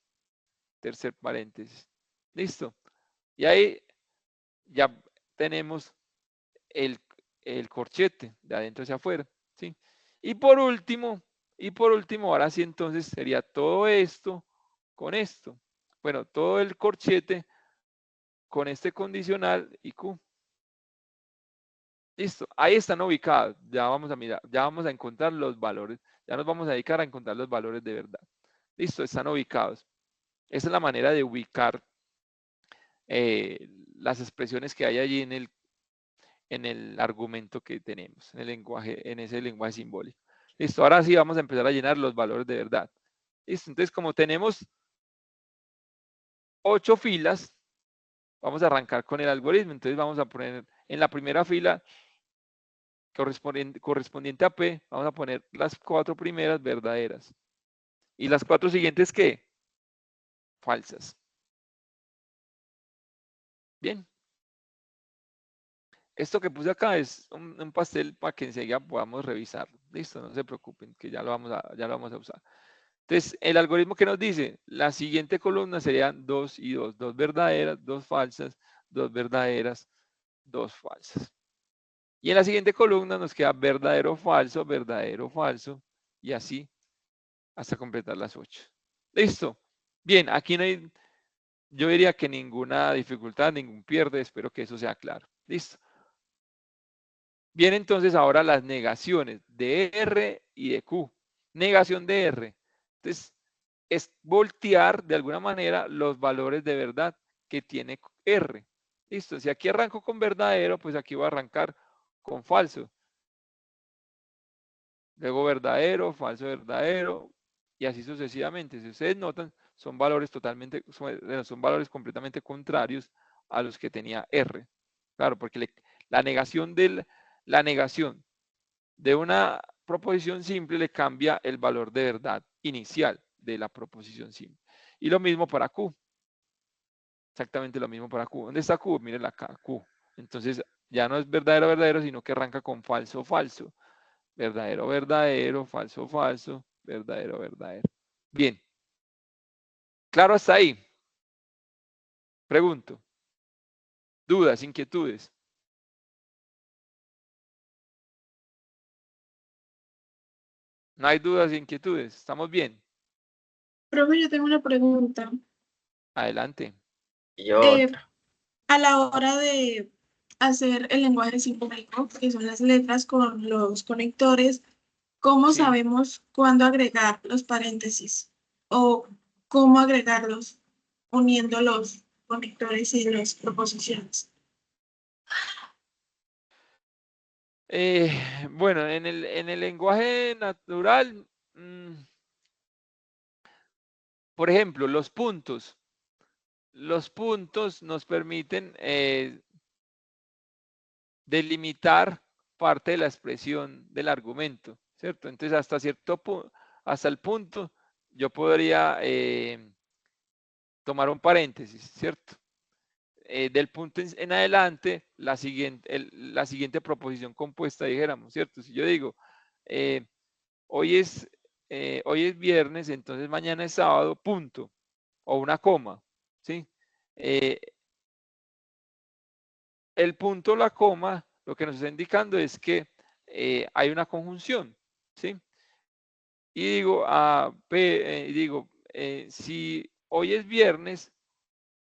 tercer paréntesis. Listo. Y ahí ya tenemos el corchete de adentro hacia afuera. ¿Sí? Y por último, ahora sí entonces sería todo esto con esto. Bueno, todo el corchete con este condicional y Q. Listo, ahí están ubicados. Ya vamos a mirar, ya vamos a encontrar los valores. Ya nos vamos a dedicar a encontrar los valores de verdad. Listo, están ubicados. Esa es la manera de ubicar las expresiones que hay allí en el argumento que tenemos, en el lenguaje, en ese lenguaje simbólico. Listo, ahora sí vamos a empezar a llenar los valores de verdad. Listo, entonces como tenemos 8 filas, vamos a arrancar con el algoritmo. Entonces vamos a poner en la primera fila correspondiente a P, vamos a poner las 4 primeras verdaderas. ¿Y las 4 siguientes qué? Falsas. Bien. Esto que puse acá es un pastel para que enseguida podamos revisar. Listo, no se preocupen, que ya lo vamos a usar. Entonces, el algoritmo que nos dice, la siguiente columna serían 2 y 2. 2 verdaderas, 2 falsas, 2 verdaderas, 2 falsas. Y en la siguiente columna nos queda verdadero, falso, y así hasta completar las 8. Listo. Bien, aquí no hay, yo diría que ninguna dificultad, ningún pierde, espero que eso sea claro. Listo. Bien, entonces ahora las negaciones de R y de Q. Negación de R. Entonces, es voltear de alguna manera los valores de verdad que tiene R. Listo, si aquí arranco con verdadero, pues aquí voy a arrancar con falso. Luego verdadero, falso, verdadero, y así sucesivamente. Si ustedes notan, son valores son valores completamente contrarios a los que tenía R. Claro, porque la negación de una proposición simple le cambia el valor de verdad inicial de la proposición simple. Y lo mismo para Q. Exactamente lo mismo para Q. ¿Dónde está Q? Miren acá, Q. Entonces ya no es verdadero, verdadero, sino que arranca con falso, falso. Verdadero, verdadero, falso, falso, verdadero, verdadero. Bien. ¿Claro hasta ahí? Pregunto. ¿Dudas, inquietudes? No hay dudas e inquietudes. ¿Estamos bien? Profe, yo tengo una pregunta. Adelante. Y otra. A la hora de hacer el lenguaje simbólico, que son las letras con los conectores, ¿cómo Sí. sabemos cuándo agregar los paréntesis? ¿O cómo agregarlos uniendo los conectores y las proposiciones? Bueno, en el lenguaje natural, por ejemplo, los puntos. Los puntos nos permiten delimitar parte de la expresión del argumento, ¿cierto? Entonces, hasta el punto, yo podría tomar un paréntesis, ¿cierto? Del punto en adelante, la siguiente proposición compuesta, dijéramos, ¿cierto? Si yo digo, eh, hoy es viernes, entonces mañana es sábado, punto, o una coma, ¿sí? El punto, la coma, lo que nos está indicando es que hay una conjunción, ¿sí? Y digo, si hoy es viernes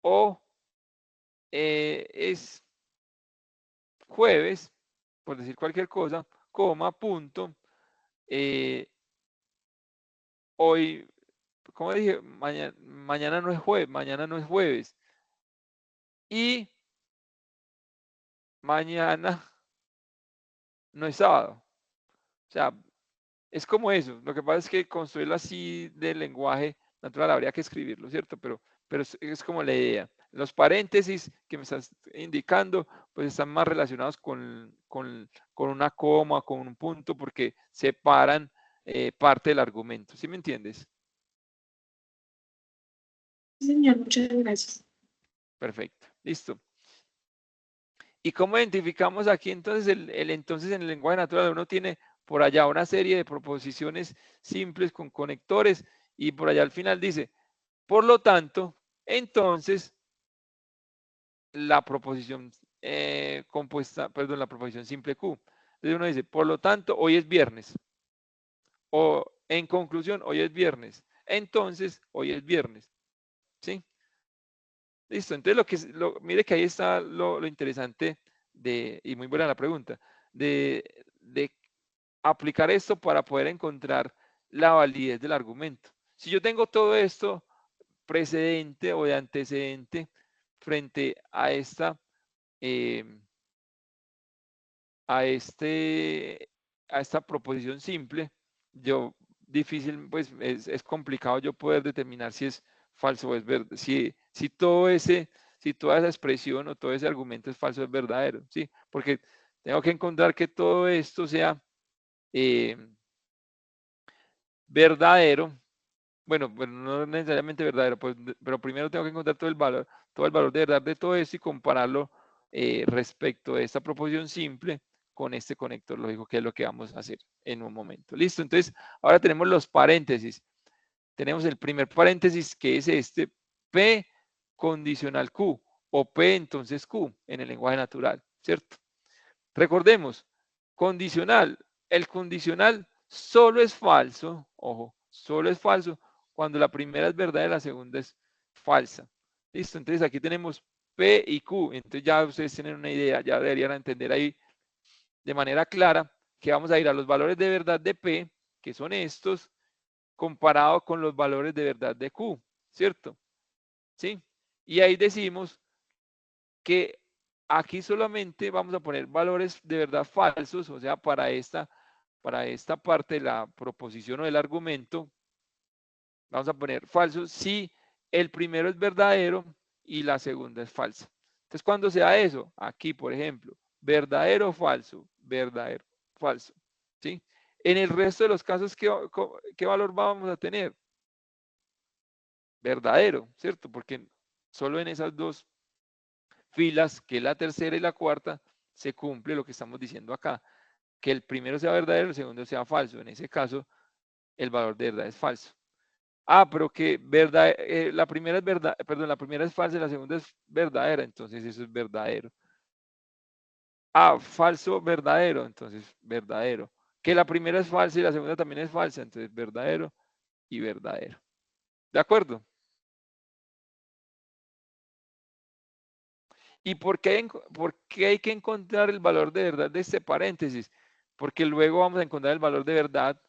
o es jueves, por decir cualquier cosa, coma, punto, hoy, como dije, mañana no es jueves, mañana no es jueves. Y mañana no es sábado. O sea, es como eso. Lo que pasa es que construirlo así de lenguaje natural habría que escribirlo, ¿cierto? Pero es como la idea. Los paréntesis que me estás indicando, pues están más relacionados con una coma, con un punto, porque separan parte del argumento. ¿Sí me entiendes? Sí, señor, muchas gracias. Perfecto. Listo. ¿Y cómo identificamos aquí entonces entonces en el lenguaje natural? Uno tiene por allá una serie de proposiciones simples con conectores y por allá al final dice, por lo tanto, entonces la proposición la proposición simple Q. Entonces uno dice, por lo tanto, hoy es viernes. O en conclusión, hoy es viernes. Entonces, hoy es viernes. ¿Sí? Listo. Entonces, mire que ahí está lo interesante y muy buena la pregunta, de aplicar esto para poder encontrar la validez del argumento. Si yo tengo todo esto precedente o de antecedente frente a esta, eh, a esta proposición simple, pues es complicado yo poder determinar si es falso o es verdadero, si toda esa expresión o todo ese argumento es falso o es verdadero, ¿sí? Porque tengo que encontrar que todo esto sea eh, verdadero. Bueno, no necesariamente verdadero, pues, pero primero tengo que encontrar todo el valor de verdad de todo esto y compararlo respecto de esta proposición simple con este conector lógico, que es lo que vamos a hacer en un momento. Listo, entonces ahora tenemos los paréntesis. Tenemos el primer paréntesis que es este, P condicional Q, o P entonces Q en el lenguaje natural, ¿cierto? Recordemos, condicional. El condicional solo es falso, ojo, solo es falso cuando la primera es verdadera y la segunda es falsa. Listo, entonces aquí tenemos P y Q. Entonces ya ustedes tienen una idea, ya deberían entender ahí de manera clara que vamos a ir a los valores de verdad de P, que son estos, comparado con los valores de verdad de Q, ¿cierto? ¿Sí? Y ahí decimos que aquí solamente vamos a poner valores de verdad falsos, o sea, para esta parte de la proposición o del argumento, vamos a poner falsos si el primero es verdadero y la segunda es falsa. Entonces, cuando sea eso, aquí, por ejemplo, verdadero o falso, verdadero, falso, ¿sí? En el resto de los casos, ¿qué valor vamos a tener? Verdadero, ¿cierto? Porque solo en esas dos filas, que es la tercera y la cuarta, se cumple lo que estamos diciendo acá, que el primero sea verdadero, el segundo sea falso. En ese caso, el valor de verdad es falso. Ah, pero que la primera es verdad, perdón, la primera es falsa y la segunda es verdadera, entonces eso es verdadero. Ah, falso, verdadero, entonces verdadero. Que la primera es falsa y la segunda también es falsa, entonces verdadero y verdadero. ¿De acuerdo? ¿Y por qué hay que encontrar el valor de verdad de este paréntesis? porque luego vamos a encontrar el valor de verdad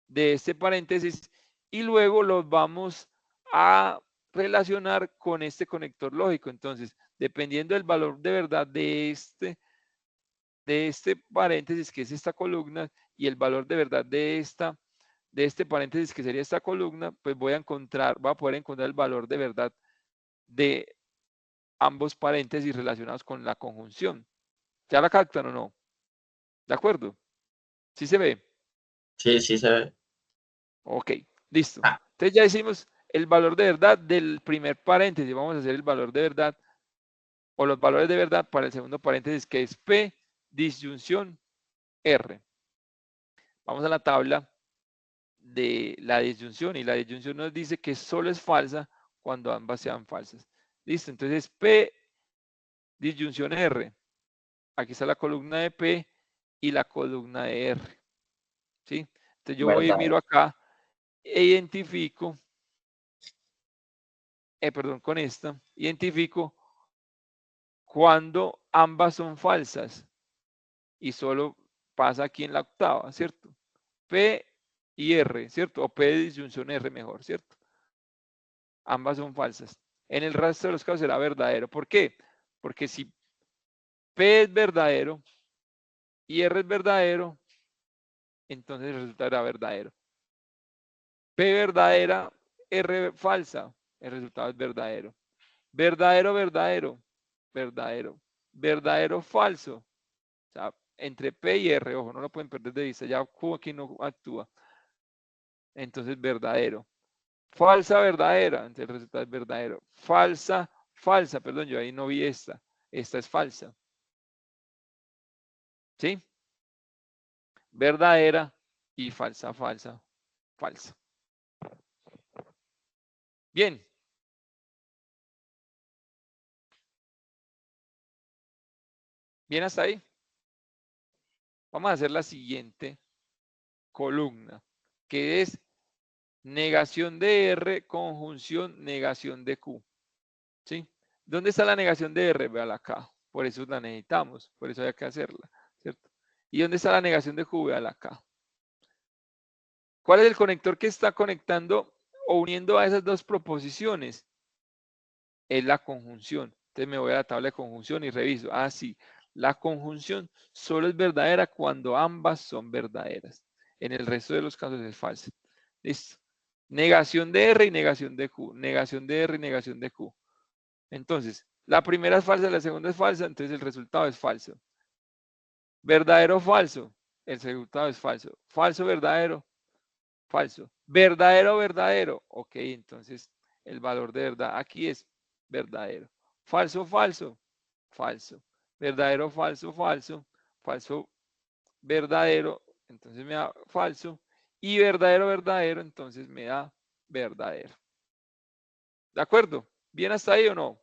de este paréntesis y luego los vamos a relacionar con este conector lógico. Entonces, dependiendo del valor de verdad de este paréntesis, que es esta columna, y el valor de verdad de este paréntesis, que sería esta columna, pues voy a poder encontrar el valor de verdad de ambos paréntesis relacionados con la conjunción. ¿Ya la captan o no? ¿De acuerdo? ¿Sí se ve? Sí, sí se ve. Ok, listo. Ah. Entonces ya hicimos el valor de verdad del primer paréntesis. Vamos a hacer el valor de verdad o los valores de verdad para el segundo paréntesis, que es P disyunción R. Vamos a la tabla de la disyunción y la disyunción nos dice que solo es falsa cuando ambas sean falsas. Listo, entonces P disyunción R. Aquí está la columna de P y la columna de R. ¿Sí? Entonces yo voy y miro acá e identifico, con esta, identifico cuando ambas son falsas y solo pasa aquí en la octava, ¿cierto? P y R, ¿cierto? O P de disyunción R mejor, ¿cierto? Ambas son falsas. En el resto de los casos será verdadero. ¿Por qué? Porque si P es verdadero y R es verdadero, entonces el resultado era verdadero. P verdadera, R falsa, el resultado es verdadero. Verdadero, verdadero, verdadero. Verdadero, falso. O sea, entre P y R, ojo, no lo pueden perder de vista, ya Q aquí no actúa. Entonces, verdadero. Falsa, verdadera, entonces el resultado es verdadero. Falsa, falsa, perdón, yo ahí no vi esta. Esta es falsa. ¿Sí? Verdadera y falsa, falsa, falsa. Bien. Bien hasta ahí. Vamos a hacer la siguiente columna, que es negación de R, conjunción, negación de Q. ¿Sí? ¿Dónde está la negación de R? Véala acá. Por eso la necesitamos, por eso hay que hacerla, ¿cierto? ¿Y dónde está la negación de Q? Véala acá. ¿Cuál es el conector que está conectando o uniendo a esas dos proposiciones? Es la conjunción. Entonces me voy a la tabla de conjunción y reviso. Ah, sí. La conjunción solo es verdadera cuando ambas son verdaderas. En el resto de los casos es falsa. Listo. Negación de R y negación de Q. Negación de R y negación de Q. Entonces, la primera es falsa, la segunda es falsa, entonces el resultado es falso. Verdadero o falso, el resultado es falso. Falso, verdadero, falso. Verdadero, verdadero. Ok, entonces el valor de verdad aquí es verdadero. Falso, falso, falso. Verdadero, falso, falso. Falso, verdadero, entonces me da falso. Y verdadero, verdadero, entonces me da verdadero. ¿De acuerdo? ¿Bien hasta ahí o no?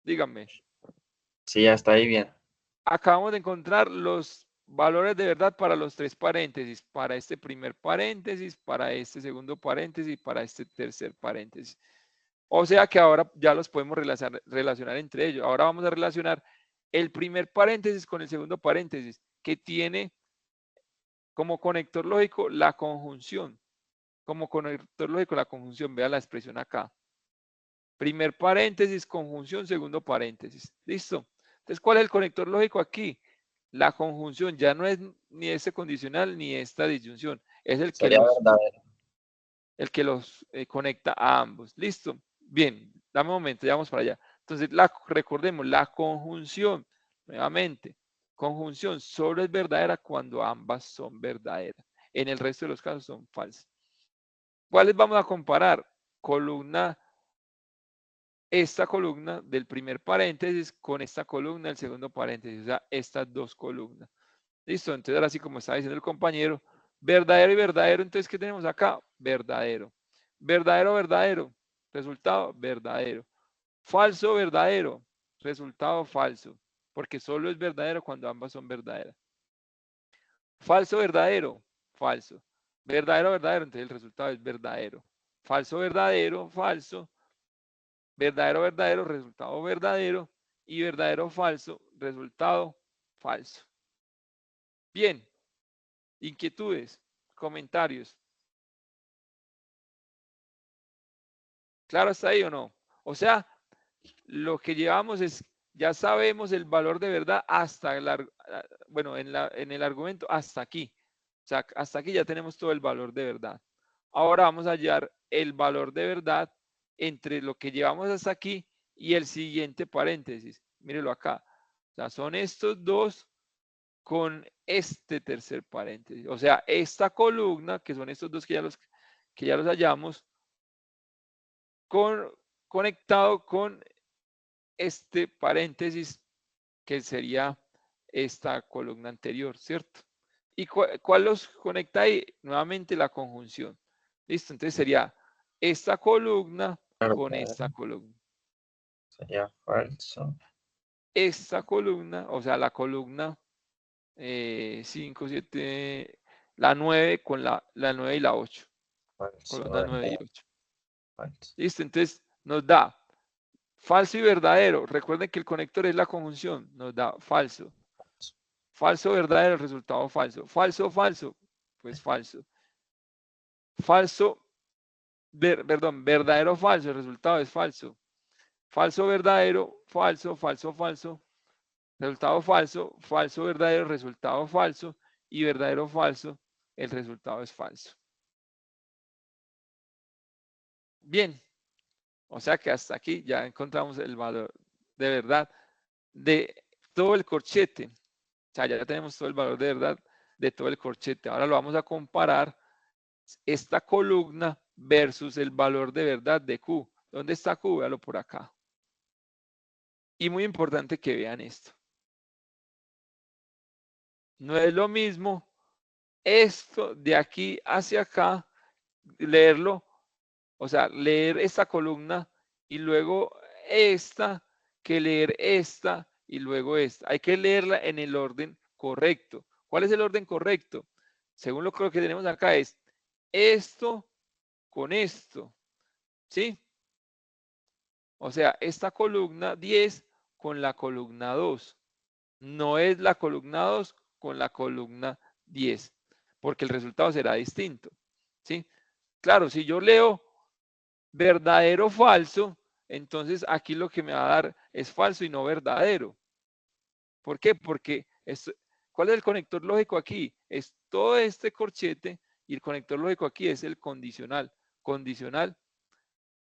Díganme. Sí, ya está ahí bien. Acabamos de encontrar los valores de verdad para los tres paréntesis, para este primer paréntesis, para este segundo paréntesis y para este tercer paréntesis. O sea que ahora ya los podemos relacionar entre ellos. Ahora vamos a relacionar el primer paréntesis con el segundo paréntesis, que tiene como conector lógico la conjunción. Como conector lógico la conjunción, vea la expresión acá. Primer paréntesis, conjunción, segundo paréntesis. ¿Listo? Entonces, ¿cuál es el conector lógico aquí? La conjunción ya no es ni este condicional ni esta disyunción. Es el que Sería verdadero. los conecta a ambos. ¿Listo? Bien, dame un momento, ya vamos para allá. Entonces, recordemos, la conjunción, nuevamente, conjunción solo es verdadera cuando ambas son verdaderas. En el resto de los casos son falsas. ¿Cuáles vamos a comparar? Esta columna del primer paréntesis con esta columna del segundo paréntesis, o sea, estas dos columnas. Listo, entonces ahora sí, como estaba diciendo el compañero, verdadero y verdadero, entonces, ¿qué tenemos acá? Verdadero. Verdadero, verdadero. Resultado, verdadero. Falso, verdadero. Resultado, falso. Porque solo es verdadero cuando ambas son verdaderas. Falso, verdadero. Falso. Verdadero, verdadero, entonces el resultado es verdadero. Falso, verdadero, falso. Verdadero, verdadero, resultado verdadero. Y verdadero, falso, resultado falso. Bien, inquietudes, comentarios. ¿Claro hasta ahí o no? O sea, lo que llevamos es, ya sabemos el valor de verdad hasta bueno, en el argumento hasta aquí. O sea, hasta aquí ya tenemos todo el valor de verdad. Ahora vamos a hallar el valor de verdad entre lo que llevamos hasta aquí y el siguiente paréntesis. Mírelo acá. O sea, son estos dos con este tercer paréntesis. O sea, esta columna, que son estos dos que ya los hallamos, conectado con este paréntesis que sería esta columna anterior, ¿cierto? ¿Y cuál los conecta ahí? Nuevamente la conjunción. ¿Listo? Entonces sería esta columna con esta columna. Sería falso. Esta columna, o sea, la columna 5, 7, la 9 con la 9 y la 8. Falso. Columna 9 y 8. Falso. ¿Listo? Entonces nos da falso y verdadero. Recuerden que el conector es la conjunción. Nos da falso. Falso, verdadero, el resultado falso. Falso, falso, pues falso. Falso, perdón, verdadero, falso, el resultado es falso. Falso, verdadero, falso, falso, falso, resultado falso, falso, verdadero, resultado falso, y verdadero, falso, el resultado es falso. Bien, o sea que hasta aquí ya encontramos el valor de verdad de todo el corchete. O sea, ya tenemos todo el valor de verdad de todo el corchete. Ahora lo vamos a comparar esta columna versus el valor de verdad de Q. ¿Dónde está Q? Véalo por acá. Y muy importante que vean esto. No es lo mismo esto de aquí hacia acá, leerlo, o sea, leer esta columna y luego esta, que leer esta y luego esta. Hay que leerla en el orden correcto. ¿Cuál es el orden correcto? Según lo que tenemos acá es esto con esto, ¿sí? O sea, esta columna 10 con la columna 2. No es la columna 2 con la columna 10, porque el resultado será distinto, ¿sí? Claro, si yo leo verdadero o falso, entonces aquí lo que me va a dar es falso y no verdadero. ¿Por qué? Porque ¿cuál es el conector lógico aquí? Es todo este corchete y el conector lógico aquí es el condicional. Condicional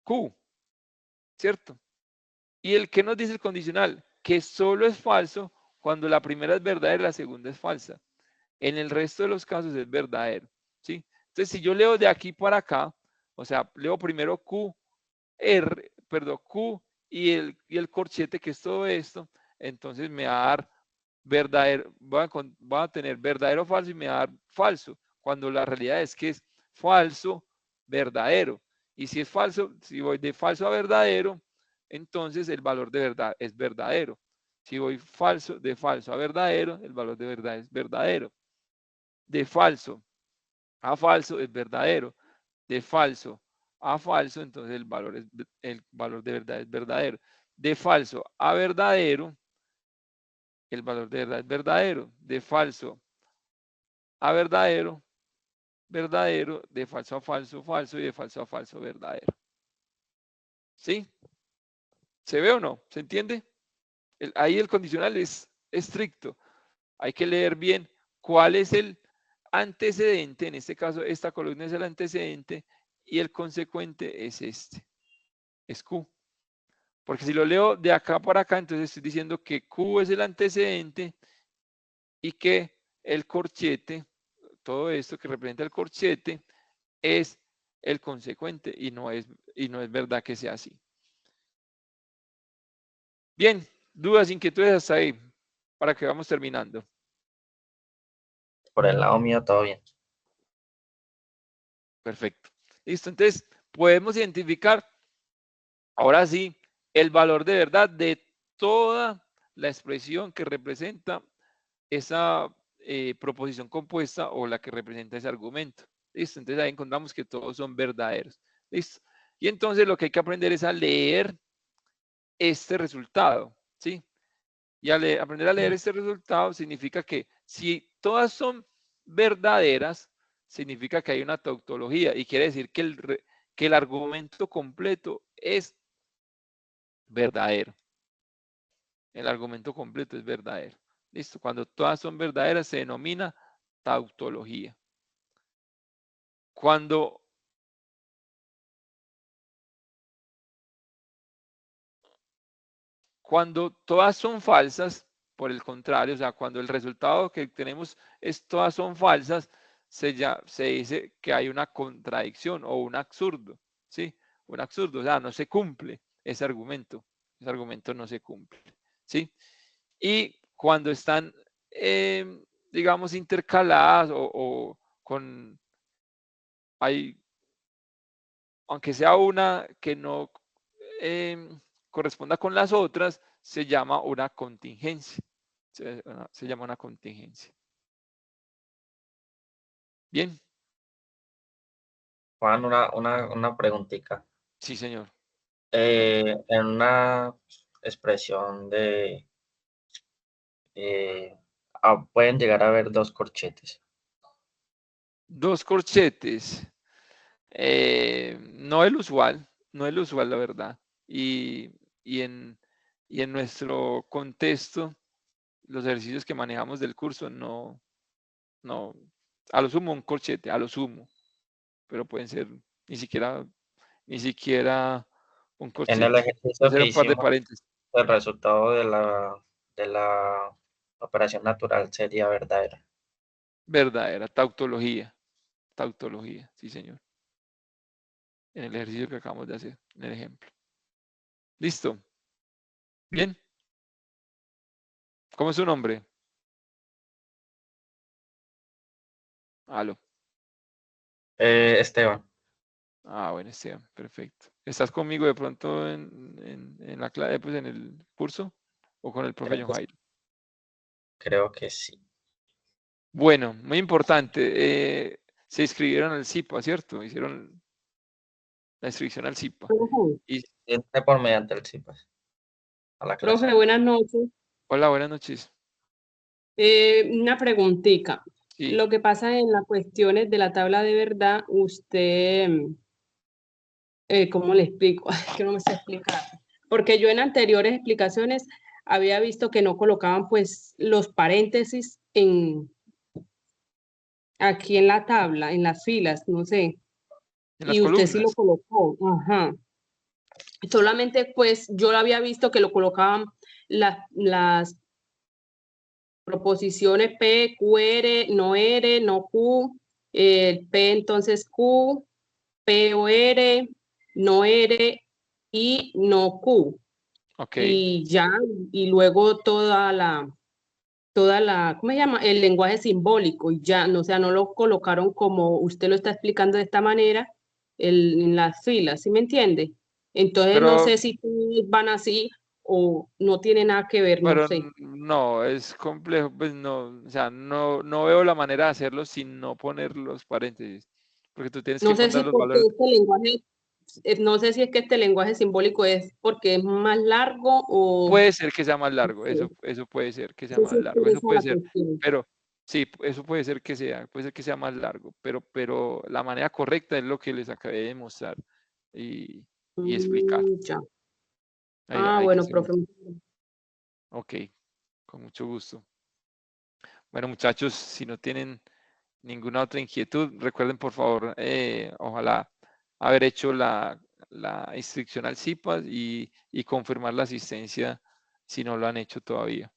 Q, ¿cierto? ¿Y el que nos dice el condicional? Que solo es falso cuando la primera es verdadera y la segunda es falsa. En el resto de los casos es verdadero, ¿sí? Entonces, si yo leo de aquí para acá, o sea, leo primero Q y el corchete, que es todo esto, entonces me va a dar verdadero, va a tener verdadero, falso y me va a dar falso, cuando la realidad es que es falso, verdadero. Y si es falso, si voy de falso a verdadero, entonces el valor de verdad es verdadero. Si voy de falso a verdadero, el valor de verdad es verdadero. De falso a falso es verdadero. De falso a falso, entonces el valor de verdad es verdadero. De falso a verdadero, el valor de verdad es verdadero. De falso a verdadero, verdadero. De falso a falso, falso. Y de falso a falso, verdadero. ¿Sí? ¿Se ve o no? ¿Se entiende? Ahí el condicional es estricto. Hay que leer bien cuál es el antecedente. En este caso, esta columna es el antecedente y el consecuente es este. Es Q. Porque si lo leo de acá para acá, entonces estoy diciendo que Q es el antecedente y que el corchete, todo esto que representa el corchete, es el consecuente y no es verdad que sea así. Bien, dudas, inquietudes hasta ahí, para que vamos terminando. Por el lado mío, todo bien. Perfecto. Listo, entonces podemos identificar, ahora sí, el valor de verdad de toda la expresión que representa esa proposición compuesta o la que representa ese argumento. Listo, entonces ahí encontramos que todos son verdaderos. Listo. Y entonces lo que hay que aprender es a leer este resultado, ¿sí? Y aprender a leer este resultado significa que si todas son verdaderas, significa que hay una tautología y quiere decir que el argumento completo es verdadero. El argumento completo es verdadero. Listo. Cuando todas son verdaderas se denomina tautología. Cuando todas son falsas, por el contrario, o sea, cuando el resultado que tenemos es todas son falsas, se dice que hay una contradicción o un absurdo, ¿sí? Un absurdo, o sea, no se cumple ese argumento no se cumple, ¿sí? Y cuando están, digamos, intercaladas o con, aunque sea una que no corresponda con las otras, se llama una contingencia. Se llama una contingencia. Bien. Juan, una preguntita. Sí, señor. En una expresión pueden llegar a haber dos corchetes. Dos corchetes. No es lo usual, la verdad. Y en nuestro contexto, los ejercicios que manejamos del curso, no, a lo sumo un corchete, a lo sumo, pero pueden ser ni siquiera un corchete. En el ejercicio puede ser que un par de hicimos, paréntesis. el resultado de la operación natural sería verdadera. Verdadera, tautología, sí, señor. En el ejercicio que acabamos de hacer, en el ejemplo. ¿Listo? Bien. ¿Cómo es su nombre? Aló. Esteban, Ah, bueno, Esteban, perfecto. ¿Estás conmigo de pronto en la clase, pues en el curso? ¿O con el profe John Jairo? creo que sí. Bueno, muy importante. Se inscribieron al CIPA, ¿cierto? Hicieron la inscripción al CIPA. Y, Entre por mediante el CIPAS a la clase. Profe, buenas noches. hola, buenas noches. Una preguntita. Sí. Lo que pasa en las cuestiones de la tabla de verdad, usted, ¿cómo le explico? Es que no me sé explicar. Porque yo en anteriores explicaciones había visto que no colocaban pues los paréntesis aquí en la tabla, en las filas, no sé. En las Y usted sí lo columnas. colocó. Ajá. Solamente pues yo lo había visto que lo colocaban las proposiciones P, Q, R, no Q, P entonces Q, P o R, no R y no Q. Ok. Y ya, y luego toda la, ¿cómo se llama? El lenguaje simbólico, y ya, no, o sea, no lo colocaron como usted lo está explicando de esta manera en las filas, ¿sí me entiende? Entonces no Pero, sé si todos van así o no tiene nada que ver, no sé. no, es complejo, pues no, o sea, no veo la manera de hacerlo sin no poner los paréntesis, porque tú tienes No que sé si poner los porque valores. este lenguaje, no sé si es que este lenguaje simbólico es porque es más largo o Puede ser que sea más no largo, sé, eso puede ser que sea no sé más si es largo, por eso eso puede la ser, cuestión. pero sí, eso puede ser que sea más largo, pero la manera correcta es lo que les acabé de mostrar y explicar. Ya. Hay, Ah, hay que bueno, hacerlo. profe. Ok, con mucho gusto. Bueno, muchachos, si no tienen ninguna otra inquietud, recuerden por favor, ojalá haber hecho la inscripción al CIPAS y confirmar la asistencia si no lo han hecho todavía.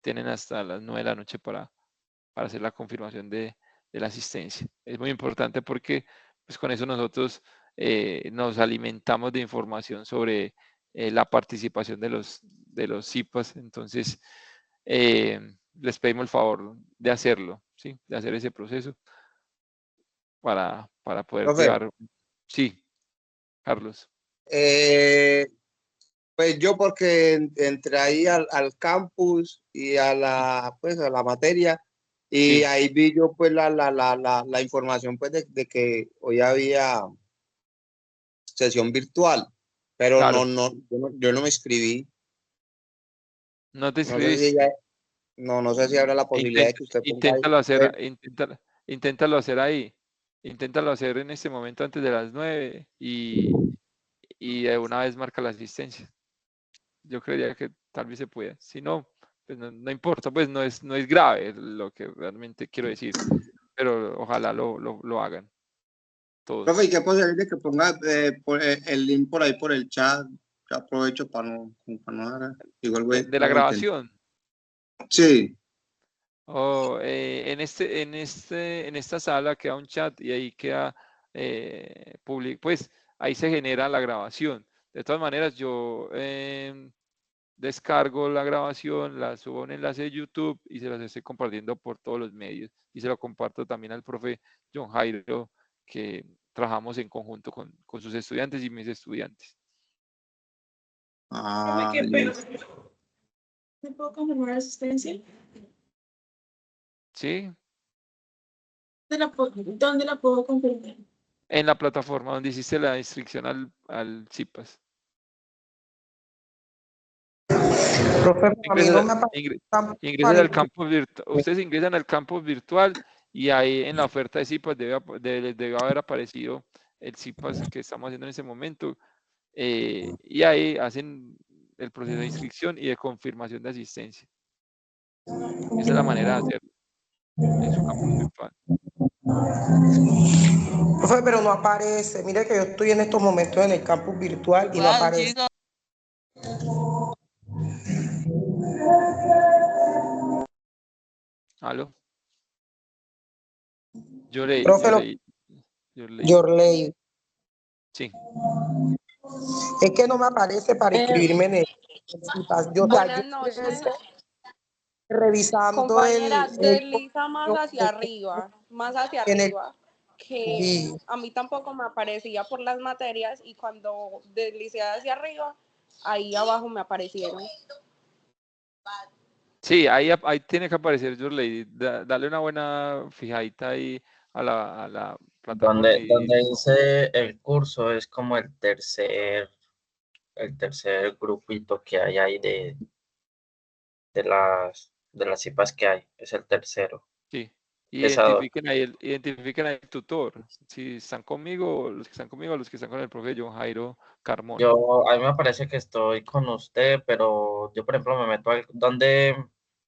Tienen hasta las 9 de la noche para hacer la confirmación de la asistencia. Es muy importante porque pues, con eso nosotros nos alimentamos de información sobre la participación de los CIPAS. Entonces, les pedimos el favor de hacerlo, ¿sí? De hacer ese proceso para poder Profe, llevar. Sí, Carlos. Pues yo porque entré ahí al campus y pues a la materia y Sí, ahí vi yo pues la información pues de que hoy había sesión virtual, pero claro. yo no me inscribí. ¿No te No sé si ya, inscribiste? No sé si habrá la posibilidad de que usted ponga ahí. Inténtalo hacer ahí. Inténtalo hacer en este momento antes de las 9 y de una vez marca la asistencia. Yo creería que tal vez se pueda. Si no, pues no importa, pues no es grave lo que realmente quiero decir, pero ojalá lo hagan todos. Profe, ¿y qué posibilidad de que ponga el link por ahí por el chat? Yo aprovecho para no dar. Igual de la grabación. Sí. En esta sala queda un chat y ahí queda pues ahí se genera la grabación. De todas maneras, yo descargo la grabación, la subo a un enlace de YouTube y se las estoy compartiendo por todos los medios. Y se lo comparto también al profe John Jairo, que trabajamos en conjunto con sus estudiantes y mis estudiantes. ¿Me puedo confirmar la asistencia? Sí. ¿Dónde la puedo confirmar? En la plataforma donde hiciste la inscripción al CIPAS. Profe, a mí no me Ingresan al campus virtual. Ustedes ingresan al campus virtual y ahí en la oferta de CIPAS debe haber aparecido el CIPAS que estamos haciendo en ese momento. Y ahí hacen el proceso de inscripción y de confirmación de asistencia. Esa es la manera de hacerlo en su campus virtual. Profe, pero no aparece. Mire que yo estoy en estos momentos en el campus virtual y no aparece. ¿Aló? Yo leí. Sí. Es que no me aparece para inscribirme en el CIPAS. Buenas noches. Revisando compañera, desliza más hacia arriba, que a mí tampoco me aparecía por las materias y cuando deslicé hacia arriba, ahí abajo me aparecieron. Sí, ahí tiene que aparecer Your Lady. Dale una buena fijadita ahí a la plataforma. Donde hice el curso es como el tercer grupito que hay ahí de las CIPAS que hay. Es el tercero. Sí. Identifiquen ahí el tutor. Si están conmigo, los que están conmigo, los que están con el profe John Jairo Carmona. A mí me parece que estoy con usted, pero yo, por ejemplo, me meto ¿dónde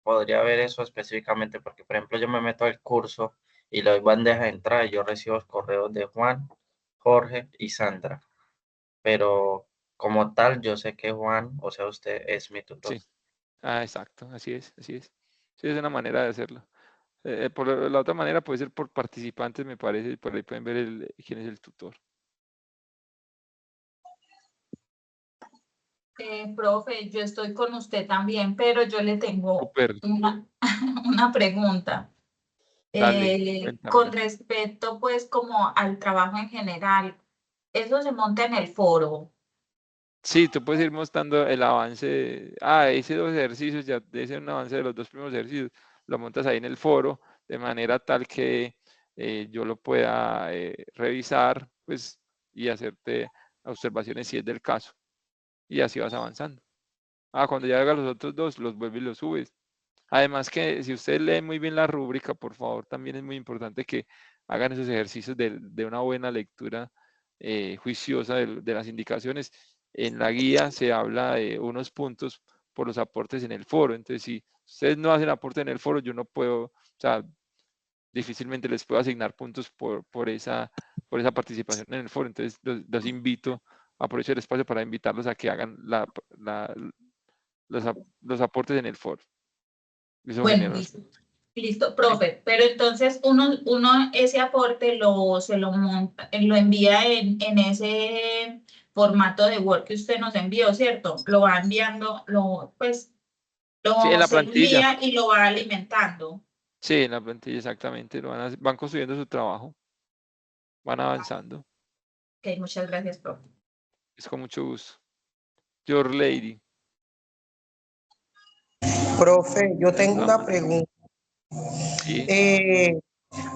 podría ver eso específicamente? Porque, por ejemplo, yo me meto al curso y le doy bandeja de entrada y yo recibo los correos de Juan, Jorge y Sandra. Pero como tal, yo sé que Juan, o sea, usted es mi tutor. Sí. Exacto, así es. Sí, es una manera de hacerlo. Por la otra manera puede ser por participantes, me parece, y por ahí pueden ver quién es el tutor. Profe, yo estoy con usted también, pero yo le tengo Super. una pregunta. Dale, con respecto, pues, como al trabajo en general, ¿eso se monta en el foro? Sí, tú puedes ir mostrando el avance. Hice 2 ejercicios, ya ese un avance de los 2 primeros ejercicios, lo montas ahí en el foro, de manera tal que yo lo pueda revisar, pues, y hacerte observaciones si es del caso. Y así vas avanzando. Cuando ya hagas los otros 2, los vuelves y los subes. Además que si usted lee muy bien la rúbrica, por favor, también es muy importante que hagan esos ejercicios de una buena lectura juiciosa de las indicaciones. En la guía se habla de unos puntos por los aportes en el foro. Entonces, si ustedes no hacen aporte en el foro, yo no puedo, o sea, difícilmente les puedo asignar puntos por esa participación en el foro. Entonces, los invito, aprovecho el espacio para invitarlos a que hagan los aportes en el foro. Bueno, listo, profe, pero entonces uno ese aporte se lo monta, lo envía en ese formato de Word que usted nos envió, ¿cierto? Lo va enviando, Sí, en la se plantilla. envía y lo va alimentando. Sí, en la plantilla, exactamente. Van construyendo su trabajo, van avanzando. Ok, muchas gracias, profe. Es con mucho gusto. Your Lady. Profe, yo tengo una pregunta. Sí.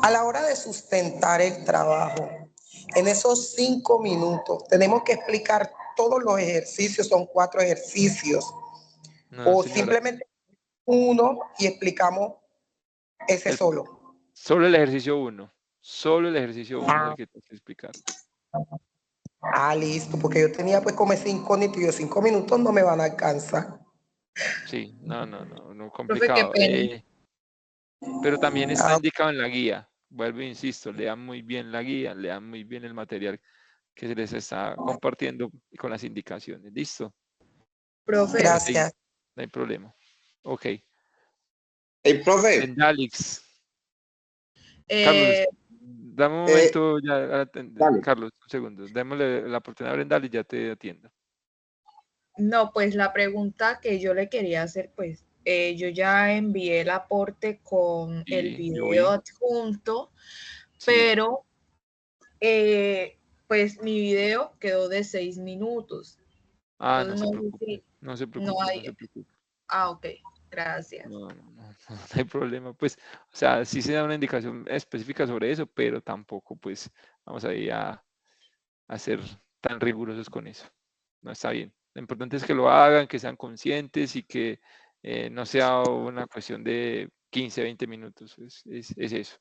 A la hora de sustentar el trabajo, en esos 5 minutos, tenemos que explicar todos los ejercicios, son 4 ejercicios. No, o señora. simplemente 1 y explicamos ese solo. Solo el ejercicio 1. Solo el ejercicio 1 es el que tengo que explicar. Listo, porque yo tenía pues como ese incógnito y yo 5 minutos no me van a alcanzar. Sí, no Profe, qué complicado. pena. Pero también está indicado en la guía. Vuelvo e insisto, lean muy bien la guía, lean muy bien el material que se les está compartiendo con las indicaciones. ¿Listo? Profe, Gracias. No hay problema. Ok. Hey, profe, Endalix. Carlos, dame un momento ya. dale. Carlos, un segundo. Démosle la oportunidad a Brendal y ya te atiendo. no, pues la pregunta que yo le quería hacer, pues yo ya envié el aporte con el Sí, yo video vi. adjunto, Sí. pero pues mi video quedó de 6 minutos. No Entonces se no sé preocupe. si No se no preocupe, hay. no se preocupe. Ok, gracias. No hay problema. Pues, o sea, sí se da una indicación específica sobre eso, pero tampoco, pues, vamos a ir a ser tan rigurosos con eso. No está bien. Lo importante es que lo hagan, que sean conscientes y que no sea una cuestión de 15, 20 minutos. Es eso.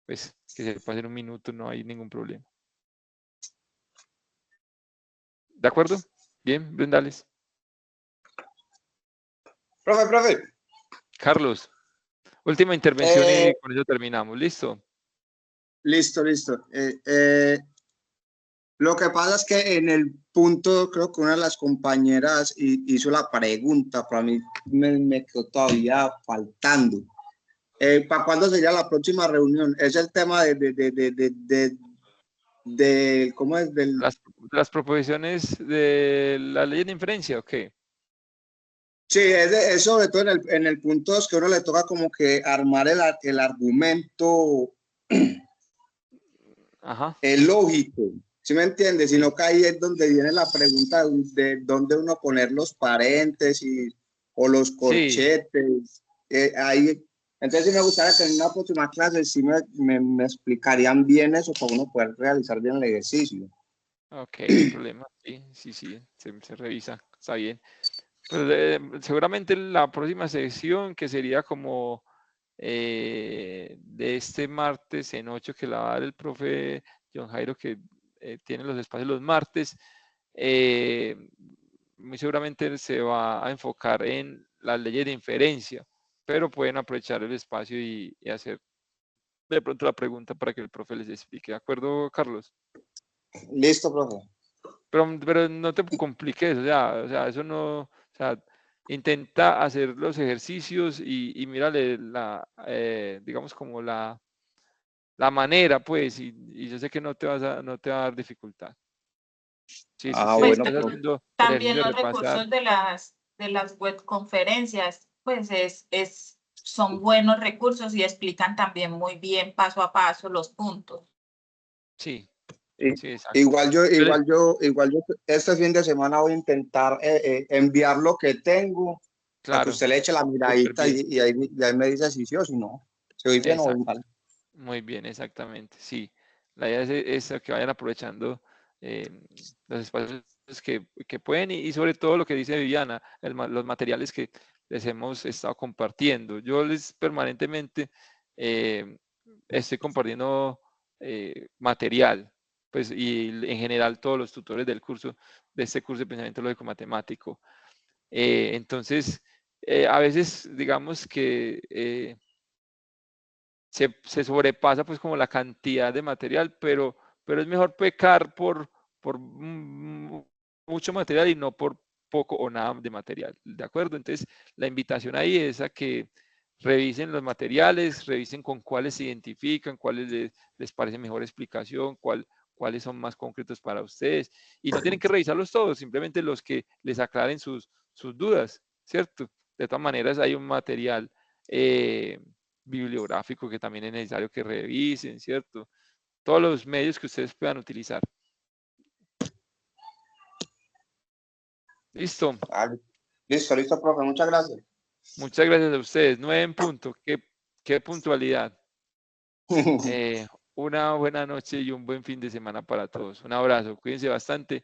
Pues que se pasen un minuto, no hay ningún problema. ¿De acuerdo? Bien, Brendales. Profe. Carlos, última intervención y con eso terminamos. ¿Listo? Listo. Lo que pasa es que en el punto, creo que una de las compañeras hizo la pregunta, para mí me quedó todavía faltando. ¿Para cuándo sería la próxima reunión? Es el tema de ¿cómo es? Las proposiciones de la ley de inferencia, ¿o qué? Sí, es sobre todo en el punto 2 que uno le toca como que armar el argumento lógico, ¿sí me entiendes? Sino que ahí es donde viene la pregunta de dónde uno poner los paréntesis o los corchetes. Ahí, entonces sí me gustaría que en una próxima clase sí me explicarían bien eso para uno poder realizar bien el ejercicio. Ok, no hay problema. Sí, se revisa, está bien. Pues, seguramente la próxima sesión, que sería como de este martes en 8, que la va a dar el profe John Jairo, que tiene los espacios los martes, muy seguramente se va a enfocar en las leyes de inferencia, pero pueden aprovechar el espacio y hacer de pronto la pregunta para que el profe les explique. ¿De acuerdo, Carlos? Listo, profe. Pero no te compliques, o sea, eso no, o sea, intenta hacer los ejercicios y mírale digamos como la manera, pues, y yo sé que no te va a dar dificultad. Sí, si Pues estás haciendo el también ejercicio de los repasar. recursos de las webconferencias, pues son buenos recursos y explican también muy bien paso a paso los puntos. Sí, exacto. Igual yo este fin de semana voy a intentar enviar lo que tengo para que usted le eche la miradita y ahí me dice si sí o si no. ¿Se oye bien o mal? Muy bien, exactamente, sí. La idea es que vayan aprovechando los espacios que pueden y sobre todo lo que dice Viviana, los materiales que les hemos estado compartiendo. Yo les permanentemente estoy compartiendo material, pues, y en general todos los tutores de este curso de pensamiento lógico matemático. Entonces, a veces digamos que se sobrepasa pues como la cantidad de material, pero es mejor pecar por mucho material y no por poco o nada de material, ¿de acuerdo? Entonces, la invitación ahí es a que revisen los materiales, revisen con cuáles se identifican, cuáles les parece mejor explicación, cuáles son más concretos para ustedes, y no tienen que revisarlos todos, simplemente los que les aclaren sus dudas, ¿cierto? De todas maneras, hay un material bibliográfico que también es necesario que revisen, ¿cierto? Todos los medios que ustedes puedan utilizar. Listo. Listo, profe. Muchas gracias. Muchas gracias a ustedes. 9 en punto. Qué puntualidad. Una buena noche y un buen fin de semana para todos. Un abrazo. Cuídense bastante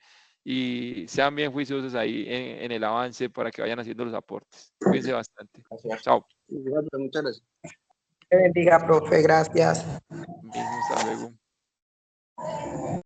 y sean bien juiciosos ahí en el avance para que vayan haciendo los aportes. Cuídense bastante. Gracias. Chao. Muchas gracias. Que bendiga, profe, gracias. Mismo, hasta luego.